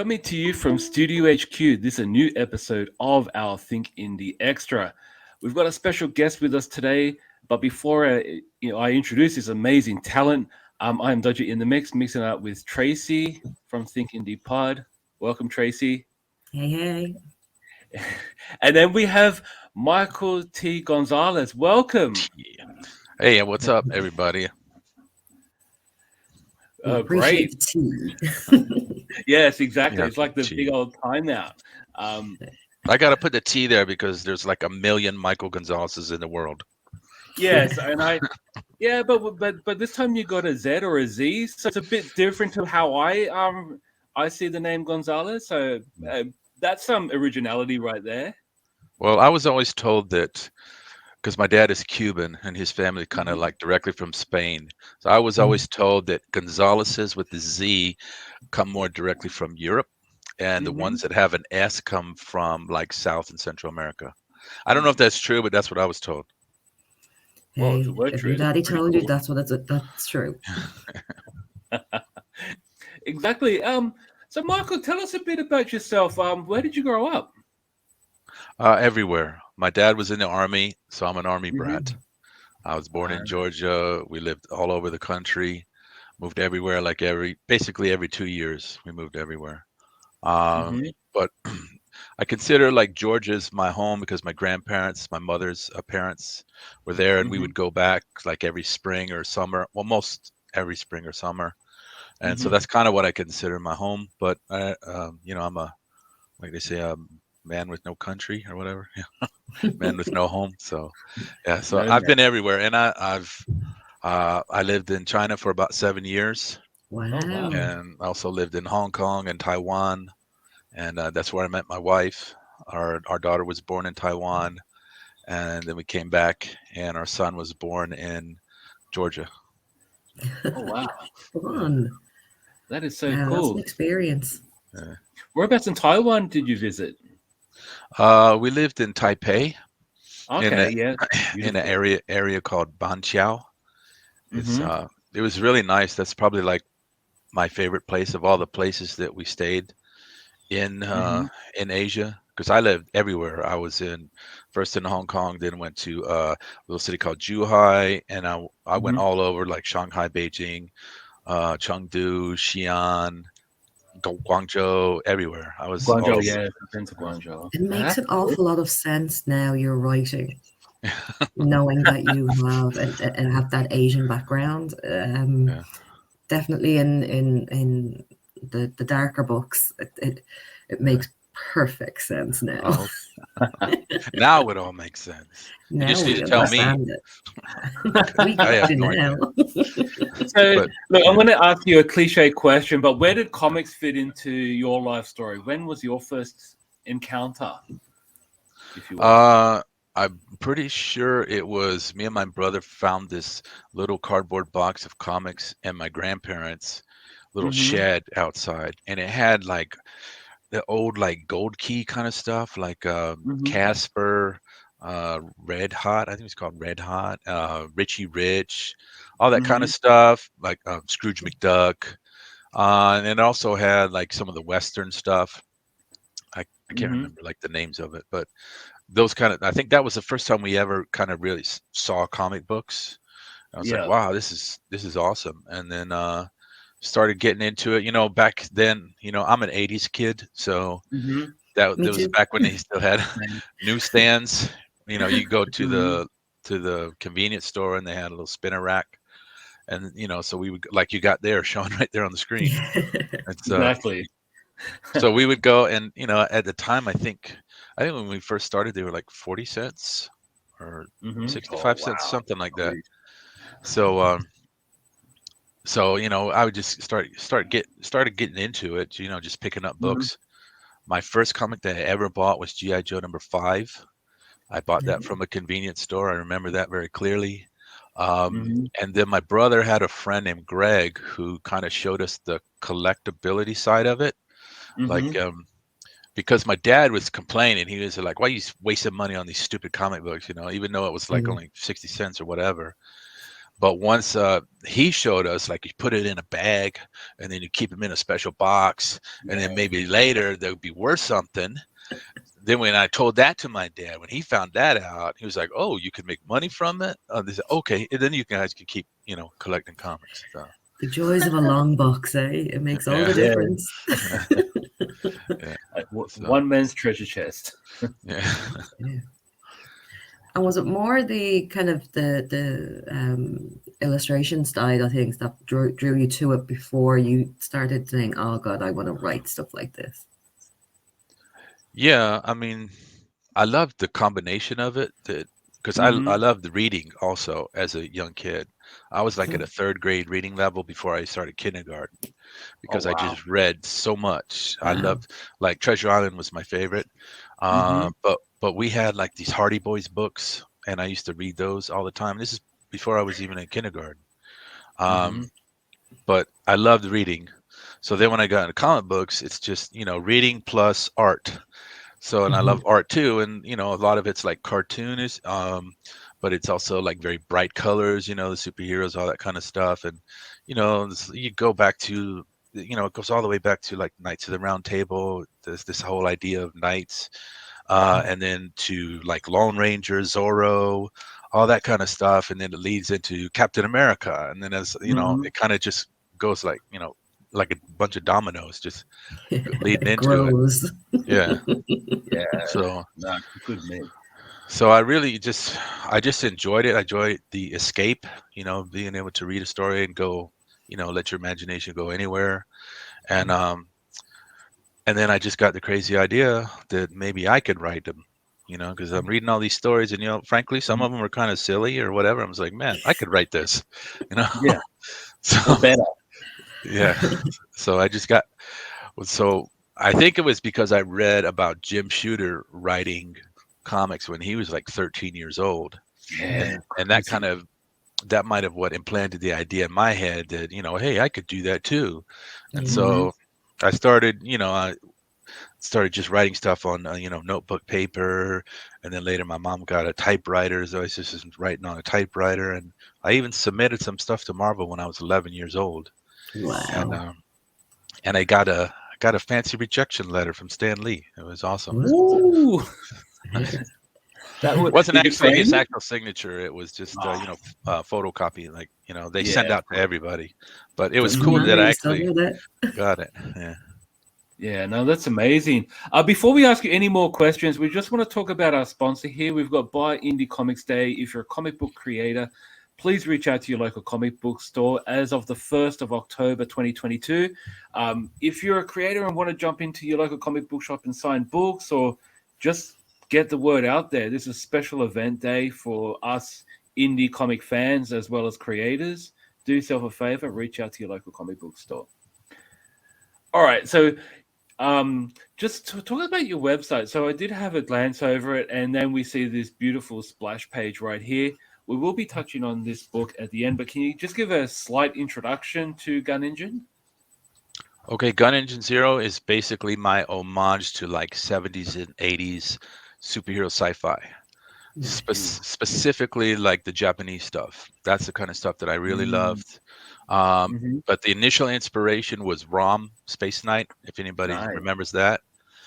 Coming to you from Studio HQ, this is a new episode of our Think Indie Extra. We've got a special guest with us today, but before I introduce this amazing talent, I'm Dodgy in the mix, mixing it up with Tracy from Think Indie Pod. Welcome, Tracy. Hey. And then we have Michael T Gonzalez. Welcome. Hey, what's up, everybody? Appreciate Great. the tea. Yes, exactly. Yeah, It's like the tea. big old timeout. I gotta put the T there because there's like a million Michael Gonzalez's in the world. Yes, and but this time you got a Z or a Z, so it's a bit different to how I see the name Gonzalez. So that's some originality right there. Well, I was always told that because my dad is Cuban and his family kind of like directly from Spain. So I was always told that Gonzalez's with the Z come more directly from Europe, and the ones that have an S come from like South and Central America. I don't know if that's true, but that's what I was told. Well, Hey, if your daddy told you, that's true. Exactly. So Michael, tell us a bit about yourself. Where did you grow up? Everywhere. My dad was in the Army, so I'm an Army brat. I was born in Georgia. We lived all over the country, moved everywhere, like basically every 2 years, we moved everywhere. But I consider like Georgia's my home because my grandparents, my mother's parents were there, and we would go back like every spring or summer, well, most every spring or summer. And so that's kind of what I consider my home. But I'm like they say, a man with no country or whatever, man with no home. So yeah, so I've been everywhere, and I lived in China for about 7 years. Wow. And I also lived in Hong Kong and Taiwan, and that's where I met my wife. Our daughter was born in Taiwan, and then we came back, and our son was born in Georgia. Oh wow, Fun. that is so Wow, cool. that's an experience. Whereabouts in Taiwan did you visit? We lived in Taipei. Okay, In an area called Banqiao. It was really nice. That's probably like my favorite place of all the places that we stayed in Asia, because I lived everywhere. I was first in Hong Kong, then went to a little city called Zhuhai, and I went all over like Shanghai, Beijing, Chengdu, Xi'an, Guangzhou, everywhere. I was Guangzhou. all Yeah, I've been to Guangzhou. It makes an awful lot of sense now you're writing, knowing that you have that Asian background. Definitely in the darker books, it makes perfect sense now. Oh. Now it all makes sense. Now you just need we to tell me. understand it. We I have get no it now. So, look, I'm going to ask you a cliche question, but where did comics fit into your life story? When was your first encounter? If you will? I'm pretty sure it was me and my brother found this little cardboard box of comics in my grandparents' little shed outside, and it had like the old like Gold Key kind of stuff, like Casper, Red Hot. I think it's called Red Hot, Richie Rich, all that kind of stuff, like Scrooge McDuck. And it also had like some of the Western stuff. I can't remember like the names of it, but those kind of, I think that was the first time we ever kind of really saw comic books. I was like, wow, this is awesome. And then started getting into it. Back then, I'm an 80s kid, so that was back when they still had newsstands. You go to the convenience store and they had a little spinner rack, and so we would, like you got there showing right there on the screen. Exactly. So we would go, and at the time, I think when we first started, they were like 40 cents or 65 cents, something like that. So I would just started getting into it, just picking up books. My first comic that I ever bought was G.I. Joe #5. I bought that from a convenience store. I remember that very clearly. And then my brother had a friend named Greg who kind of showed us the collectability side of it. Like, because my dad was complaining, he was like, why are you wasting money on these stupid comic books, even though it was like only 60 cents or whatever. But once he showed us, like, you put it in a bag and then you keep them in a special box, and then maybe later they'll be worth something. Then when I told that to my dad, when he found that out, he was like, "Oh, you can make money from it." They said, "Okay," and then you guys can keep, collecting comics. So, The joys of a long box, eh? It makes all yeah, the difference. yeah. So, One man's treasure chest. yeah. Yeah. And was it more the kind of the illustration style of things that drew you to it before you started saying, "Oh God, I want to write stuff like this"? Yeah, I mean, I loved the combination of it, because I Mhm. loved the reading also as a young kid. I was like at a third grade reading level before I started kindergarten, Oh because I wow. just read so much. I Wow. loved, like, Treasure Island was my favorite. Mhm. But we had like these Hardy Boys books, and I used to read those all the time. This is before I was even in kindergarten. Mhm. Um, but I loved reading. So then when I got into comic books, it's just, reading plus art. So, and I love art too, and a lot of it's like cartoonish, but it's also like very bright colors, the superheroes, all that kind of stuff. And you go back to, it goes all the way back to like Knights of the Round Table. There's this whole idea of knights, and then to like Lone Ranger, Zorro, all that kind of stuff, and then it leads into Captain America, and then as Mhm. it kind of just goes like a bunch of dominoes, just leading It into it. grows. Yeah. Yeah. So No, good man. I just enjoyed it. I enjoyed the escape, being able to read a story and go, let your imagination go anywhere. And then I just got the crazy idea that maybe I could write them, because I'm reading all these stories, and frankly, some of them were kind of silly or whatever. I was like, man, I could write this, you know. Yeah. So Or better. yeah, so so I think it was because I read about Jim Shooter writing comics when he was like 13 years old, Yeah. and that Crazy. that might have what implanted the idea in my head that, hey, I could do that too. And Yeah. Mhm. so I started just writing stuff on notebook paper, and then later my mom got a typewriter, so I was just writing on a typewriter, and I even submitted some stuff to Marvel when I was 11 years old, and Wow. and I got a fancy rejection letter from Stan Lee. It was awesome. Ooh. That It would. wasn't Did he actually frame his you? actual signature. It was just Oh, photocopy, like they send yeah. Of out to course. everybody. But it was Doesn't cool matter. that I You still actually did it. got it. Yeah. Yeah, no, that's amazing. Before we ask you any more questions, we just want to talk about our sponsor here. We've got Buy Indie Comics Day. If you're a comic book creator, please reach out to your local comic book store as of the 1st of October 2022. If you're a creator and want to jump into your local comic book shop and sign books or just get the word out there, this is a special event day for us indie comic fans as well as creators. Do yourself a favor, reach out to your local comic book store. All right, so just to talk about your website. So I did have a glance over it, and then we see this beautiful splash page right here. We will be touching on this book at the end, but can you just give a slight introduction to Gunengine? Okay, Gunengine Zero is basically my homage to like 70s and 80s superhero sci-fi. Nice. Specifically like the Japanese stuff. That's the kind of stuff that I really Mm-hmm. loved. But the initial inspiration was ROM Space Knight, if anybody Nice. remembers that.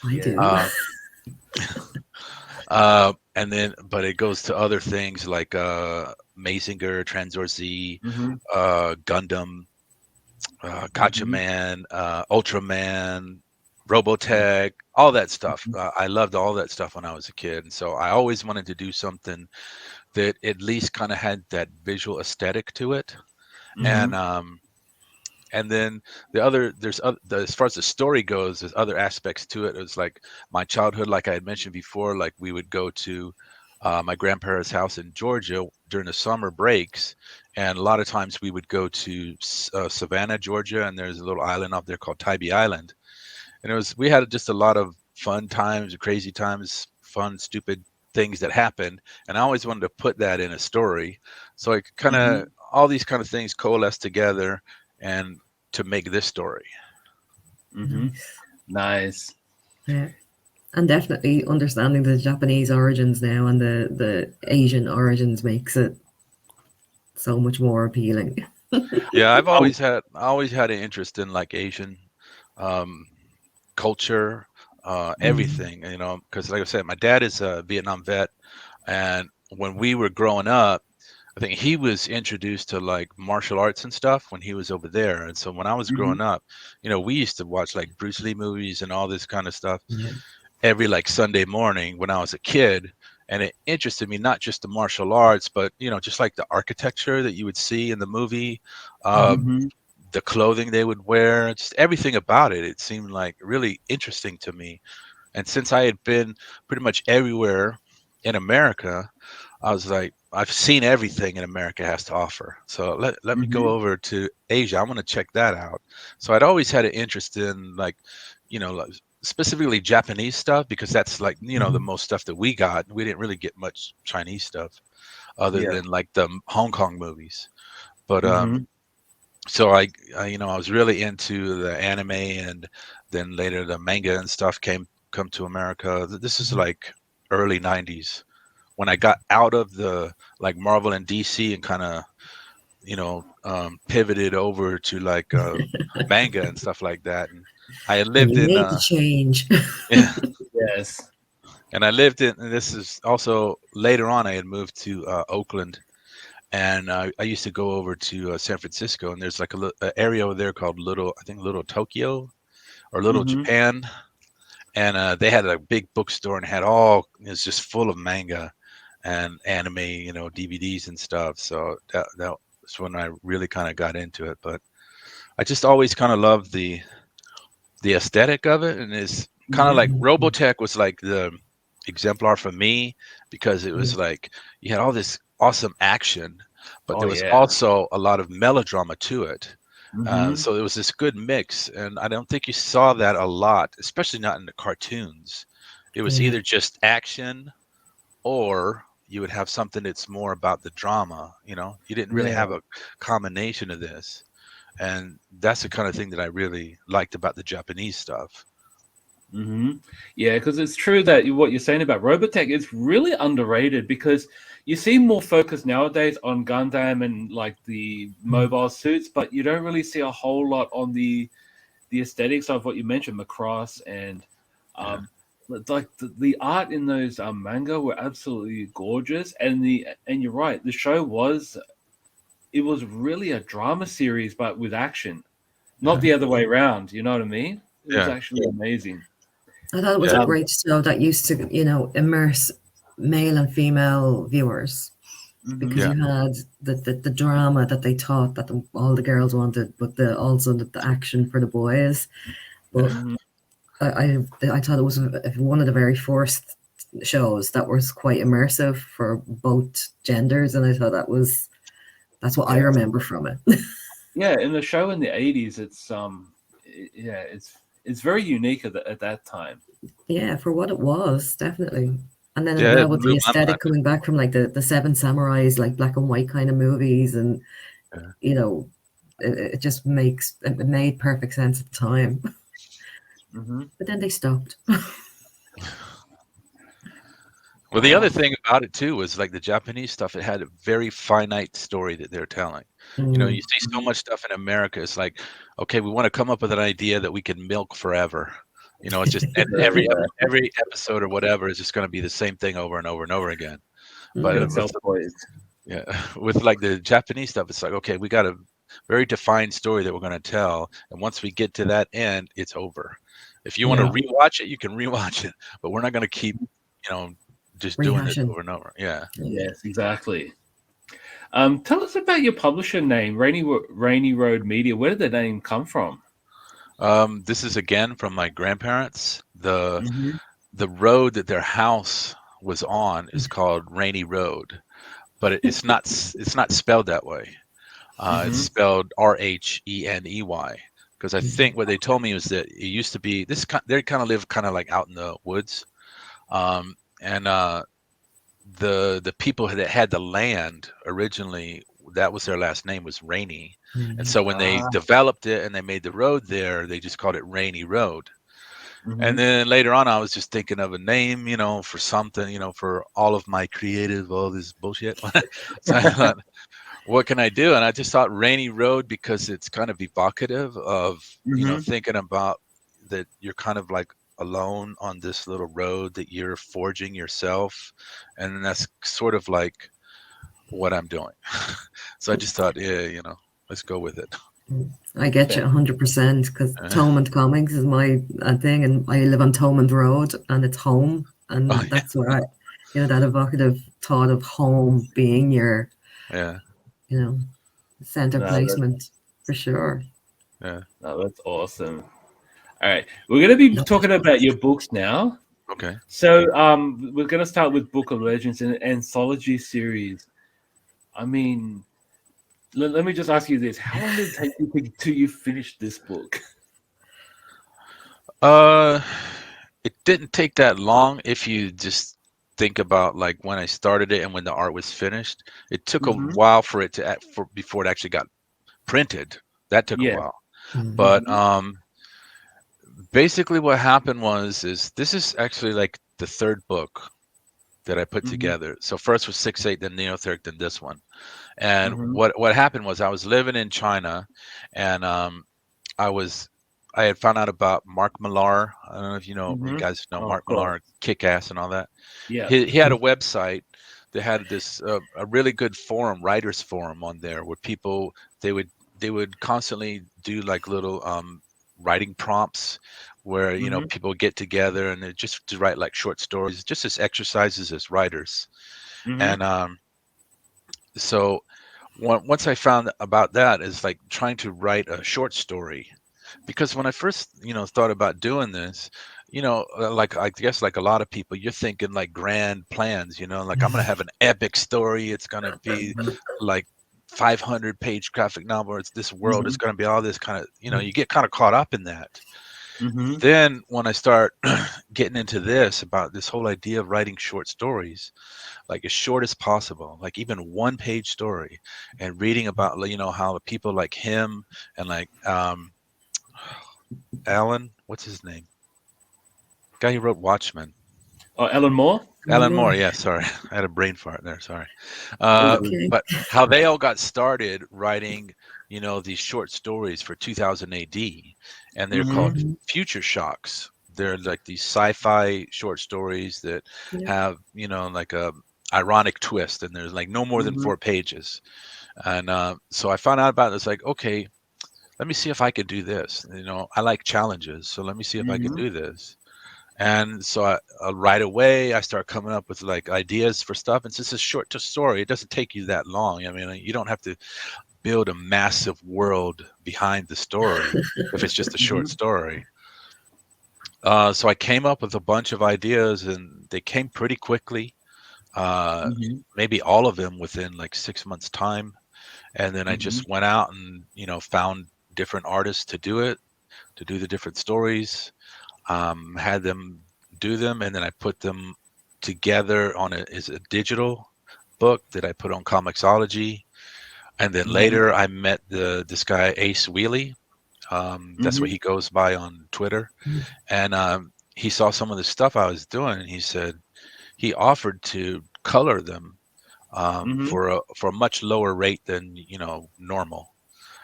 I Yeah. do. Uh, and then, but it goes to other things like Mazinger, Transor Z, Mm-hmm. Gundam, Gotcha Mm-hmm. Man, Ultraman, Robotech, all that stuff. I loved all that stuff when I was a kid, and so I always wanted to do something that at least kind of had that visual aesthetic to it. Mm-hmm. And then as far as the story goes, there's other aspects to it. It was like my childhood, like I had mentioned before, like we would go to my grandparents' house in Georgia during the summer breaks, and a lot of times we would go to Savannah, Georgia, and there's a little island up there called Tybee Island, and we had just a lot of fun times, crazy times, fun, stupid things that happened, and I always wanted to put that in a story, so I kind Mm-hmm. of all these kind of things coalesce together and to make this story. Mm-hmm. Nice. Yeah. And definitely understanding the Japanese origins now and the Asian origins makes it so much more appealing. Yeah, I've Oh, always had an interest in like Asian um, culture, Mm. everything. Because like I said, my dad is a Vietnam vet, and when we were growing up, I think he was introduced to like martial arts and stuff when he was over there. And so when I was mhm, growing up, we used to watch like Bruce Lee movies and all this kind of stuff Yeah. every like Sunday morning when I was a kid. And it interested me not just the martial arts, but just like the architecture that you would see in the movie, uh, Mhm. mhm, the clothing they would wear, just everything about it. It seemed like really interesting to me. And since I had been pretty much everywhere in America, I was like, I've seen everything in America has to offer. So let me go mhm. over to Asia. I want to check that out. So I'd always had an interest in like specifically Japanese stuff because that's like, the Mhm. most stuff that we got. We didn't really get much Chinese stuff other Yeah. than like the Hong Kong movies. But Mhm. so I was really into the anime, and then later the manga and stuff come to America. This is Mhm. like early 90s when I got out of the like Marvel and DC and kind of pivoted over to like manga and stuff like that. And I had When lived you in made the change. yeah, Yes. and I lived in, and this is also later on, I had moved to Oakland, and I used to go over to San Francisco, and there's like a area over there called Little Tokyo or Little Mhm. Japan, and they had a big bookstore and had it was just full of manga and anime, DVDs and stuff. So that was when I really kind of got into it. But I just always kind of loved the aesthetic of it, and it's kind of Mhm. like Mhm. Robotech was like the exemplar for me because it Yeah. was like you had all this awesome action, but Oh there was yeah. also a lot of melodrama to it. Mhm. So it was this good mix, and I don't think you saw that a lot, especially not in the cartoons. It was Yeah. either just action, or you would have something that's more about the drama. You didn't really Yeah. have a combination of this, and that's the kind of thing that I really liked about the Japanese stuff. Yeah, because it's true that what you're saying about Robotech is really underrated because you see more focus nowadays on Gundam and like the Mm. mobile suits, but you don't really see a whole lot on the aesthetics of what you mentioned, Macross and Yeah, um, like the art in those manga were absolutely gorgeous, and you're right, the show was really a drama series, but with action, not yeah, the other way around. You know what I mean? It was yeah, actually amazing. I thought it was a yeah, Um, great show that used to, immerse male and female viewers because mhm. yeah, you had the drama that they thought that all the girls wanted, but also the action for the boys. But yeah. Mhm. I thought it was one of the very first shows that was quite immersive for both genders, and I thought that's what I Yeah, remember from it. yeah. In the show in the '80s, yeah, it's very unique at that time. Yeah, for what it was, definitely. And then Yeah, now it with the blew my aesthetic mind. coming back from like the Seven Samurais, like black and white kind of movies, and Yeah. you know, it just it made perfect sense at the time. Hmm. But then they stopped. Well, the other Oh. thing about it too was like the Japanese stuff, it had a very finite story that they're telling. You Mm, see so Mhm. much stuff in America. It's like, okay, we want to come up with an idea that we can milk forever. It's just and Yeah, every episode or whatever is just going to be the same thing over and over and over again. But very mm, self-poised. yeah, with like the Japanese stuff, it's like, okay, we got a very defined story that we're going to tell, and once we get to that end, it's over. If you want to yeah, rewatch it, you can rewatch it, but we're not going to keep, you know, just doing this rehashing. over and over. Yeah. Yeah. Yes, exactly. Tell us about your publisher name, Rainy Road Media. Where did the name come from? This is again from my grandparents. Hmm. The road that their house was on is called Rainy Road, but it's not spelled that way. It's Hmm. spelled Rheney, because I think what they told me was that it used to be they kind of live kind of like out in the woods, and the people that had the land originally, that was their last name, was Rainy, and Really. so when they Ah. developed it and they made the road there, they just called it Rainy Road. And Hmm. then later on, I was just thinking of a name, for something, for all of my creative, all this bullshit. So I thought, what can I do? And I just thought Rainy Road because it's kind of evocative of, thinking about that you're kind of like alone on this little road that you're forging yourself. And that's sort of like what I'm doing. So I just thought, yeah, let's go with it. I get you 100% because Thomond Comics is my thing, and I live on Thomond Road, and it's home, and that's where I, that evocative thought of home being your, center placement for sure. Yeah. No, that's awesome. All right, we're going to be talking about your books now. Okay. So we're going to start with Book of Legends, an anthology series. I mean, let me just ask you this: how long did it take you till you finished this book? It didn't take that long if you just think about like when I started it and when the art was finished. It took a while for it before it actually got printed. That took a while. But basically what happened is this is actually like the third book that I put together. So first was 6-8, then Neotheric, then this one. And what happened was I was living in China, and I had found out about Mark Millar. I don't know if you guys know Mark Millar, Kick-Ass and all that. Yeah. He had a website that had this a really good forum, writers forum on there, where people they would constantly do like little writing prompts where people get together and just to write like short stories, just as exercises as writers. And so once I found about that, is like trying to write a short story, because when I first thought about doing this, like I guess like a lot of people, you're thinking like grand plans, like I'm gonna have an epic story, it's gonna be like 500-page graphic novel, it's this world, it's gonna be all this kind of, you get kind of caught up in that. Then when I start getting into this, about this whole idea of writing short stories, like as short as possible, like even 1-page story, and reading about how the people like him and like Alan, what's his name? Guy who wrote Watchmen. Oh, Alan Moore? Alan Moore, yeah, sorry. I had a brain fart there, sorry. Okay. But how they all got started writing, these short stories for 2000 AD, and they're called future shocks. They're like these sci-fi short stories that have, like a ironic twist, and there's like no more than 4 pages. And so I found out about it. It's like, okay, let me see if I could do this. I like challenges, so let me see if I can do this. And so right away I start coming up with like ideas for stuff. And since it's a short story, it doesn't take you that long. I mean, you don't have to build a massive world behind the story if it's just a short story. So I came up with a bunch of ideas, and they came pretty quickly. Maybe all of them within like 6 months time. And then I just went out and, found different artists to do the different stories, had them do them, and then I put them together as a digital book that I put on Comixology. And then later I met this guy, Ace Wheelie. That's what he goes by on Twitter. And he saw some of the stuff I was doing, and he offered to color them for a much lower rate than normal,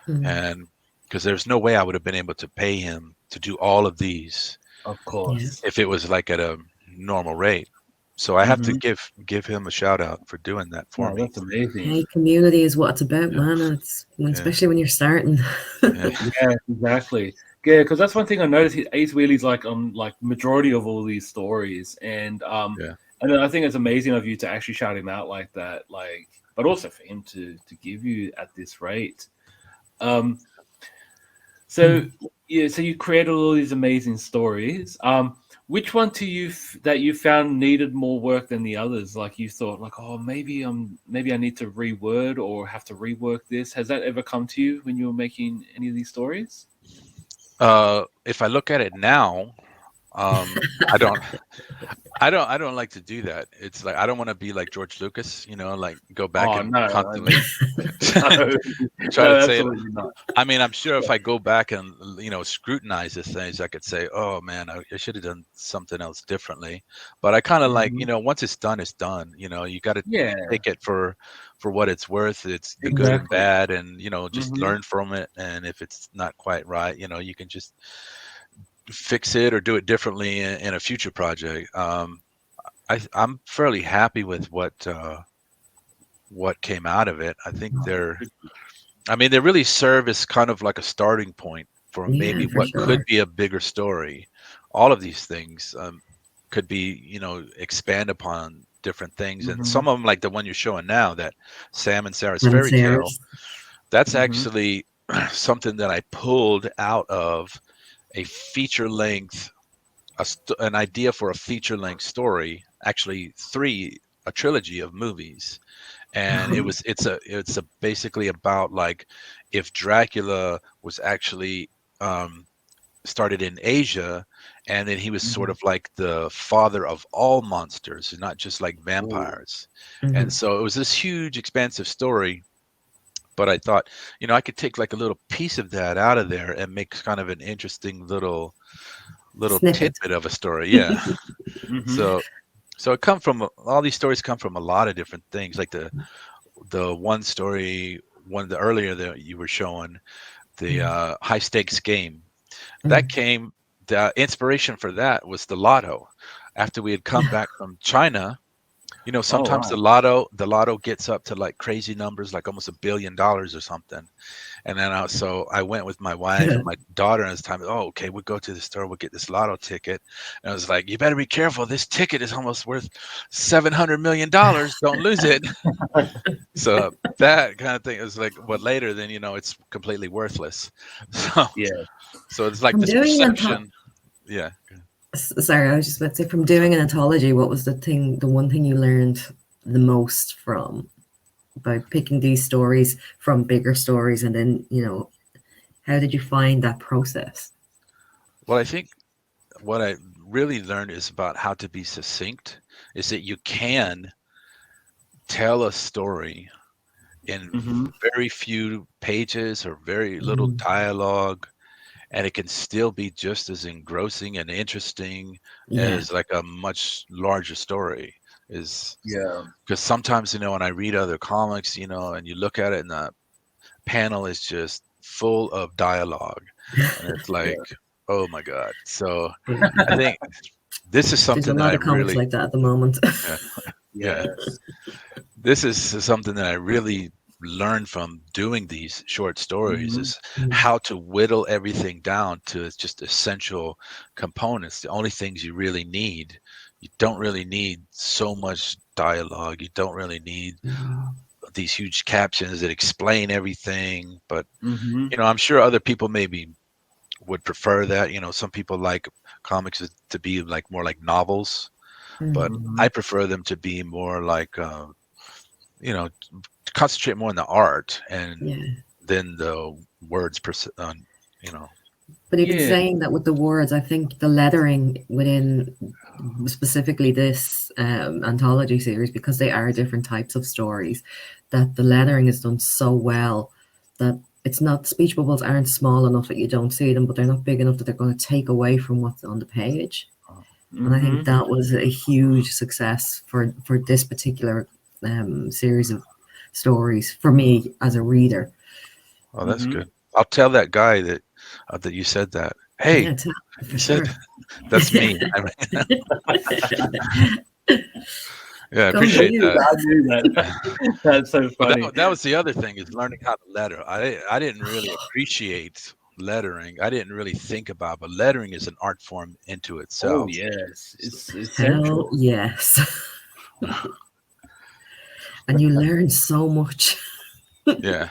and because there's no way I would have been able to pay him to do all of these, of course, if it was like at a normal rate. So I have to give him a shout out for doing that for me. That's amazing. Hey, community is what it's about, man. It's especially when you're starting. Yeah, exactly. Yeah, because that's one thing I noticed. Ace Wheelie's like majority of all these stories, and and I think it's amazing of you to actually shout him out like that, like, but also for him to give you at this rate. So you created all these amazing stories. Which one to you that you found needed more work than the others? Like you thought, like, oh, maybe I need to reword or have to rework this. Has that ever come to you when you were making any of these stories? If I look at it now, I don't. I don't like to do that. It's like I don't want to be like George Lucas, like go back Oh and no, constantly no, try to no, say. absolutely not. I mean, I'm sure if I go back and scrutinize the things, I could say, "Oh man, I should have done something else differently." But I kind of like, Mhm. once it's done, it's done. You got to Yeah, take it for what it's worth. It's the good and exactly. bad, and just Hmm. learn from it. And if it's not quite right, you can just fix it or do it differently in a future project. I'm fairly happy with what came out of it. I think they really serve as kind of like a starting point for Yeah, maybe for what could sure. be a bigger story. All of these things could be, expand upon different things. And Hmm. some of them, like the one you're showing now, that Sam and Sarah's And fairy tale, Sarah's. that's Hmm. actually something that I pulled out of a feature length, an idea for a feature length story, actually a trilogy of movies. And Oh, it's a basically about like if Dracula was actually um started in Asia, and then he was sort Hmm. of like the father of all monsters, not just like Oh, vampires. And mhm. so it was this huge expansive story, but I thought, I could take like a little piece of that out of there and make kind of an interesting little Snippet. tidbit of a story. Yeah. hmm. So it come from all these stories come from a lot of different things, like the one story, one of the earlier that you were showing, the Mm, high stakes game. That mm. came, the inspiration for that was the lotto. After we had come back from China, Oh sometimes the wow. lotto gets up to like crazy numbers, like almost $1 billion or something. And then so I went with my wife and my daughter at this time. Oh, okay, we'll go to the store. We'll get this lotto ticket. And I was like, you better be careful. This ticket is almost worth $700 million. Don't lose it. So that kind of thing is like, what later, then, it's completely worthless. So, Yeah. so it's like From this doing an perception. Yeah. sorry, I was just about to say, from doing an anthology, what was the one thing you learned the most from by picking these stories from bigger stories, and then how did you find that process? Well, I think what I really learned is about how to be succinct, is that you can tell a story in Hmm. very few pages or very little Mm, dialogue, and it can still be just as engrossing and interesting yeah, as like a much larger story is. Yeah. Because sometimes, when I read other comics, and you look at it and the panel is just full of dialogue, and it's like, Yeah. oh my God. So yeah. I think this is There's a something that lot I of comics really, like that at the moment. yeah, yeah, Yes. this is something that I really learned from doing these short stories, Hmm. is Mm, how to whittle everything down to its just essential components, the only things you really need. You don't really need so much dialogue. You don't really need mm, these huge captions that explain everything. But, Hmm. I'm sure other people maybe would prefer that. Some people like comics to be like more like novels, but mm, Hmm. I prefer them to be more like, you know, concentrate more on the art and yeah. then the words you know. But even Yeah. saying that with the words, I think the lettering within specifically this anthology series, because they are different types of stories, that the lettering is done so well that it's not, speech bubbles aren't small enough that you don't see them, but they're not big enough that they're going to take away from what's on the page. And I think Hmm. that was a huge success for this particular series of stories for me as a reader. Oh, that's Hmm. good. I'll tell that guy that you said that. Hey, Yeah, you for said sure. that's me. I mean, yeah, I Go appreciate you. that. I knew that. That's so But funny. that was the other thing, is learning how to letter. I didn't really appreciate lettering. I didn't really think about, but lettering is an art form into Oh itself. yes, So, it's Hell essential. yes. And you learn so much yeah.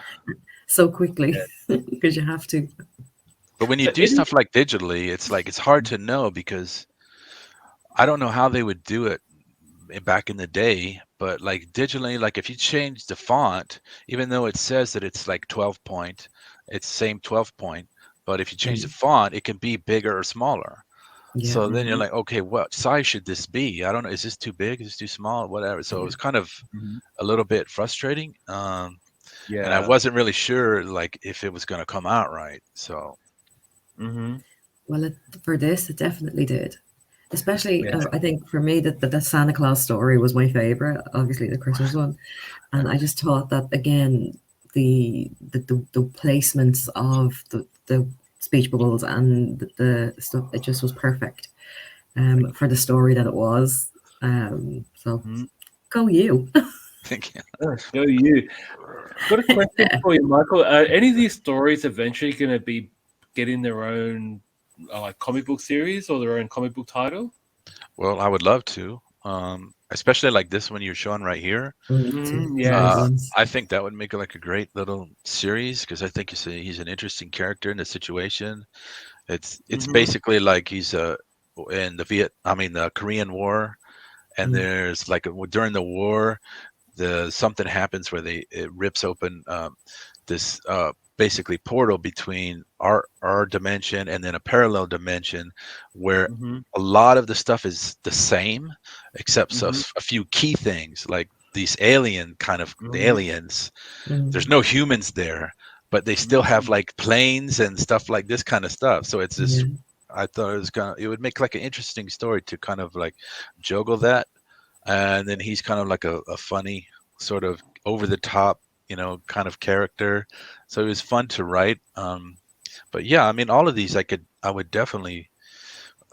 so quickly Yeah. because you have to. But when you So do in, stuff like digitally, it's like it's hard to know, because I don't know how they would do it back in the day, but like digitally, like if you change the font, even though it says that it's like 12 point, it's same 12 point, but if you change the Mm, font, it can be bigger or smaller. Yeah. So then you're Mhm. like, okay, what size should this be? I don't know. Is this too big? Is this too small? Whatever. So it was kind of Mhm. a little bit frustrating. And I Yeah. wasn't really sure like if it was going to come out right. So Mhm. Well, for this, it definitely did. Especially, Yeah. I think for me, that the Santa Claus story was my favorite. Obviously, the Christmas one, and I just thought that again, the placements of the speech bubbles and the stuff, it just was perfect for the story that it was. So Mhm. go you. thinking, Oh, go you. Got a question for you, Michael. Any of these stories eventually going to be getting their own like comic book series or their own comic book title? well, I would love to, especially like this one you're showing right here. Some big Yes. ones. I think that would make it like a great little series because I think he's an interesting character in the situation. It's Hmm. basically like he's in the Korean War, and Mm, there's like during the war, something happens where it rips open this basically portal between our dimension and then a parallel dimension where Hmm. a lot of the stuff is the same except Hmm. a few key things like these alien kind of the Hmm. aliens. There's mm, no humans there, but they still have Hmm. like planes and stuff like this kind of stuff. So it's this. yeah. I thought it would make like an interesting story to kind of like juggle that, and then he's kind of like a funny sort of over the top, kind of character. So it was fun to write. But yeah, I mean, all of these I would definitely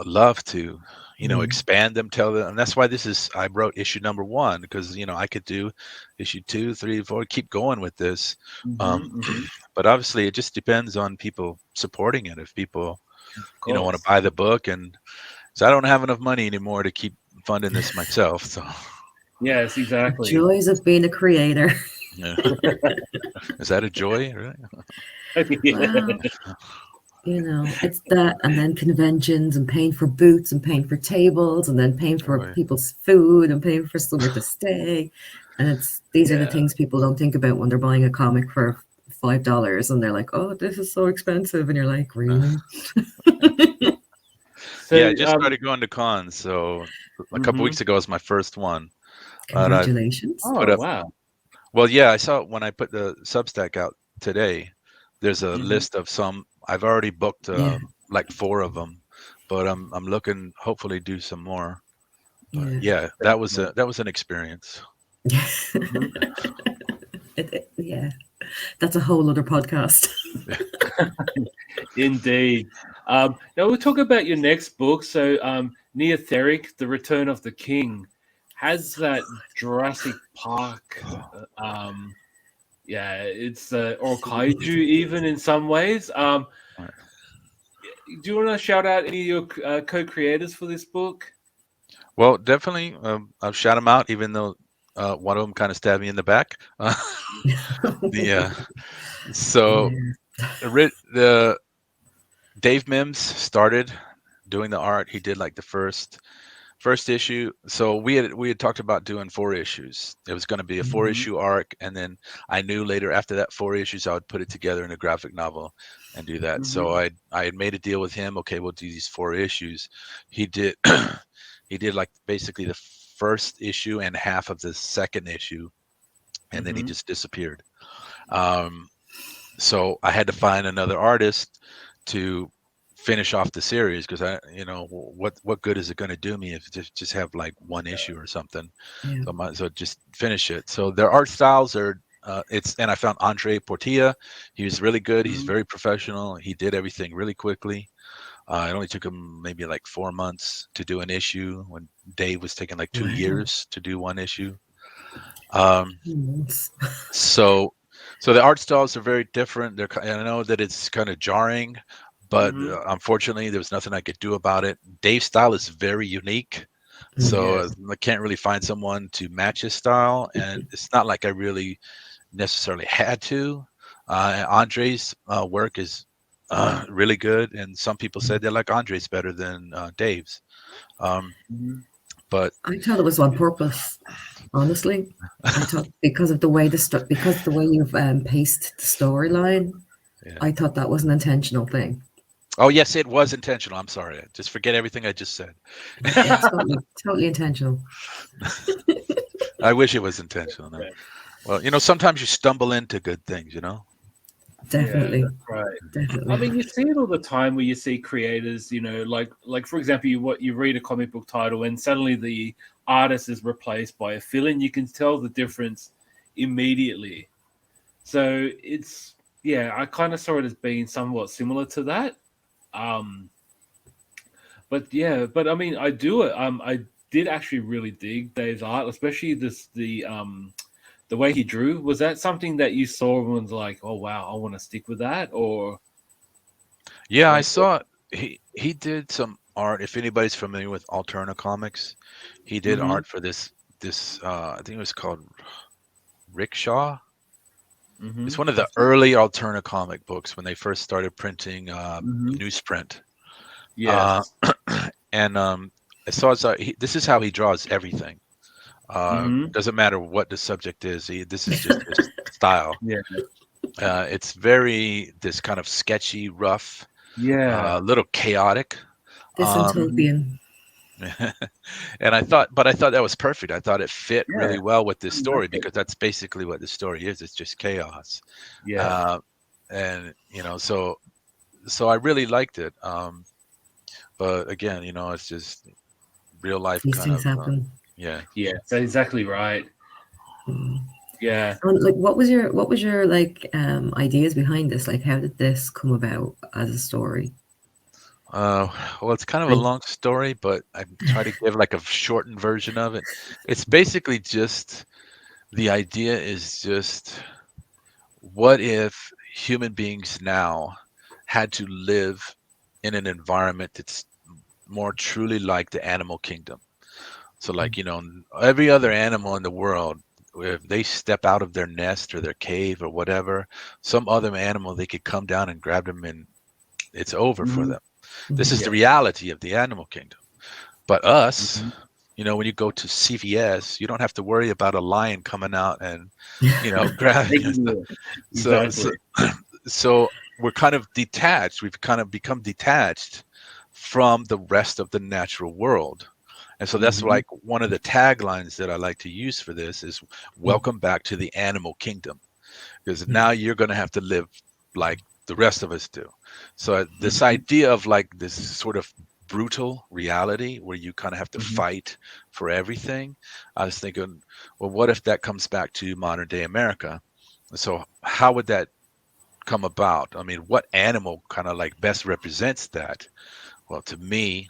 love to, Mm, expand them, tell them, and that's why I wrote issue number one because I could do issue two, three, four, keep going with this. Hmm. Um, Hmm. but obviously, it just depends on people supporting it. If people, Of want to course. buy the book, and so I don't have enough money anymore to keep funding this myself. So Yes, the exactly. joys of being a creator. yeah. Is that a joy? Really? Yeah. Wow. It's that, and then conventions, and paying for booths, and paying for tables, and then paying for Joy. people's food, and paying for somewhere to stay. And these are the Yeah. things people don't think about when they're buying a comic for $5, and they're like, "Oh, this is so expensive," and you're like, "Really?" Yeah, So, I just started going to cons. So a couple mhm. weeks ago was my first one. And I Congratulations. put Oh, up, wow. well, yeah, I saw when I put the Substack out today, there's a Mhm. list of some. I've already booked Yeah, like four of them, but I'm looking hopefully do some more. But yeah. yeah, that was an experience. Mhm. Yeah, that's a whole other podcast. Indeed. Now we'll talk about your next book. So, Neotheric, The Return of the King, has that Jurassic Park. Yeah, it's or kaiju even in some ways. Right. Do you want to shout out any of your co-creators for this book? Well, definitely, I've shot them out, even though one of them kind of stabbed me in the back. The so Yeah. the Dave Mims started doing the art. He did like the first issue. So we had talked about doing 4 issues. It was going to be a four Hmm. issue arc, and then I knew later after that 4 issues I would put it together in a graphic novel and do that. So Hmm. I had made a deal with him. Okay, we'll do these 4 issues. He did he did like basically the first issue and half of the second issue, and then he Hmm. just disappeared. Um, so I had to find another artist to finish off the series because what good is it going to do me if just have like one issue or something? Yeah. So I might as well just finish it. So their art styles are and I found Andre Portilla. He was really good. He's Hmm. very professional. He did everything really quickly. It only took him maybe like 4 months to do an issue when Dave was taking like two Wow. years to do one issue. Um, Months. so so the art styles are very different. I know that it's kind of jarring, but Hmm. unfortunately, there was nothing I could do about it. Dave's style is very unique, so Yes. I can't really find someone to match his style, and it's not like I really necessarily had to. Andre's work is really good, and some people said they like Andre's better than Dave's. Um, Hmm. but I thought it was on purpose. Honestly, I thought because of the way because the way you've paced the storyline, yeah, I thought that was an intentional thing. Oh yes, it was intentional. I'm sorry. Just forget everything I just said. Yeah, totally intentional. I wish it was intentional. No. Yeah, Well, sometimes you stumble into good things. yeah, Definitely, that's right. I definitely. mean, you see it all the time where you see creators, like for example, you read a comic book title and suddenly the artist is replaced by a fill-in. You can tell the difference immediately. So it's yeah, I kind of saw it as being somewhat similar to that. Um, but yeah, but I mean, I do it. I did actually really dig Dave's art, especially the way he drew. Was that something that you saw and was like, oh wow, I want to stick with that, or Yeah, I like, saw he did some art. If anybody's familiar with Alterna Comics, he did mm-hmm, art for this I think it was called Rickshaw. mm-hmm, It's one of the early Alterna comic books when they first started printing mm-hmm, newsprint. Uh, yes, and I saw this is how he draws everything. mm-hmm, Doesn't matter what the subject is. This is just his style. yeah, It's very this kind of sketchy, rough, yeah, little chaotic. Um, mm-hmm, Dystopian. and I thought that was perfect. I thought it fit yeah, really well with this story exactly, because that's basically what the story is. It's just chaos. yeah. Uh, and so I really liked it. But again, it's just real life These kind things of happen. yeah. Yeah, that's exactly right. Mm. Yeah. And like, what was your like ideas behind this? Like, how did this come about as a story? Uh, well, it's kind of a Like, long story, but I try to give like a shortened version of it. It's basically just the idea is just what if human beings now had to live in an environment that's more truly like the animal kingdom? So, like, every other animal in the world, if they step out of their nest or their cave or whatever, some other animal, they could come down and grab them and it's over for Mm-hmm. them. This is mhm. the Yeah. reality of the animal kingdom. But us, Mm-hmm. when you go to CVS, you don't have to worry about a lion coming out and, grabbing us. So, so, Exactly. so we're kind of detached. We've kind of become detached from the rest of the natural world. And so that's Mm-hmm. like one of the taglines that I like to use for this is welcome back to the animal kingdom, because now you're going to have to live like the rest of us do. So this Mm-hmm. idea of like this sort of brutal reality where you kind of have to Mm-hmm. fight for everything, I was thinking, well, what if that comes back to modern day America? So how would that come about? I mean, what animal kind of like best represents that? Well, to me,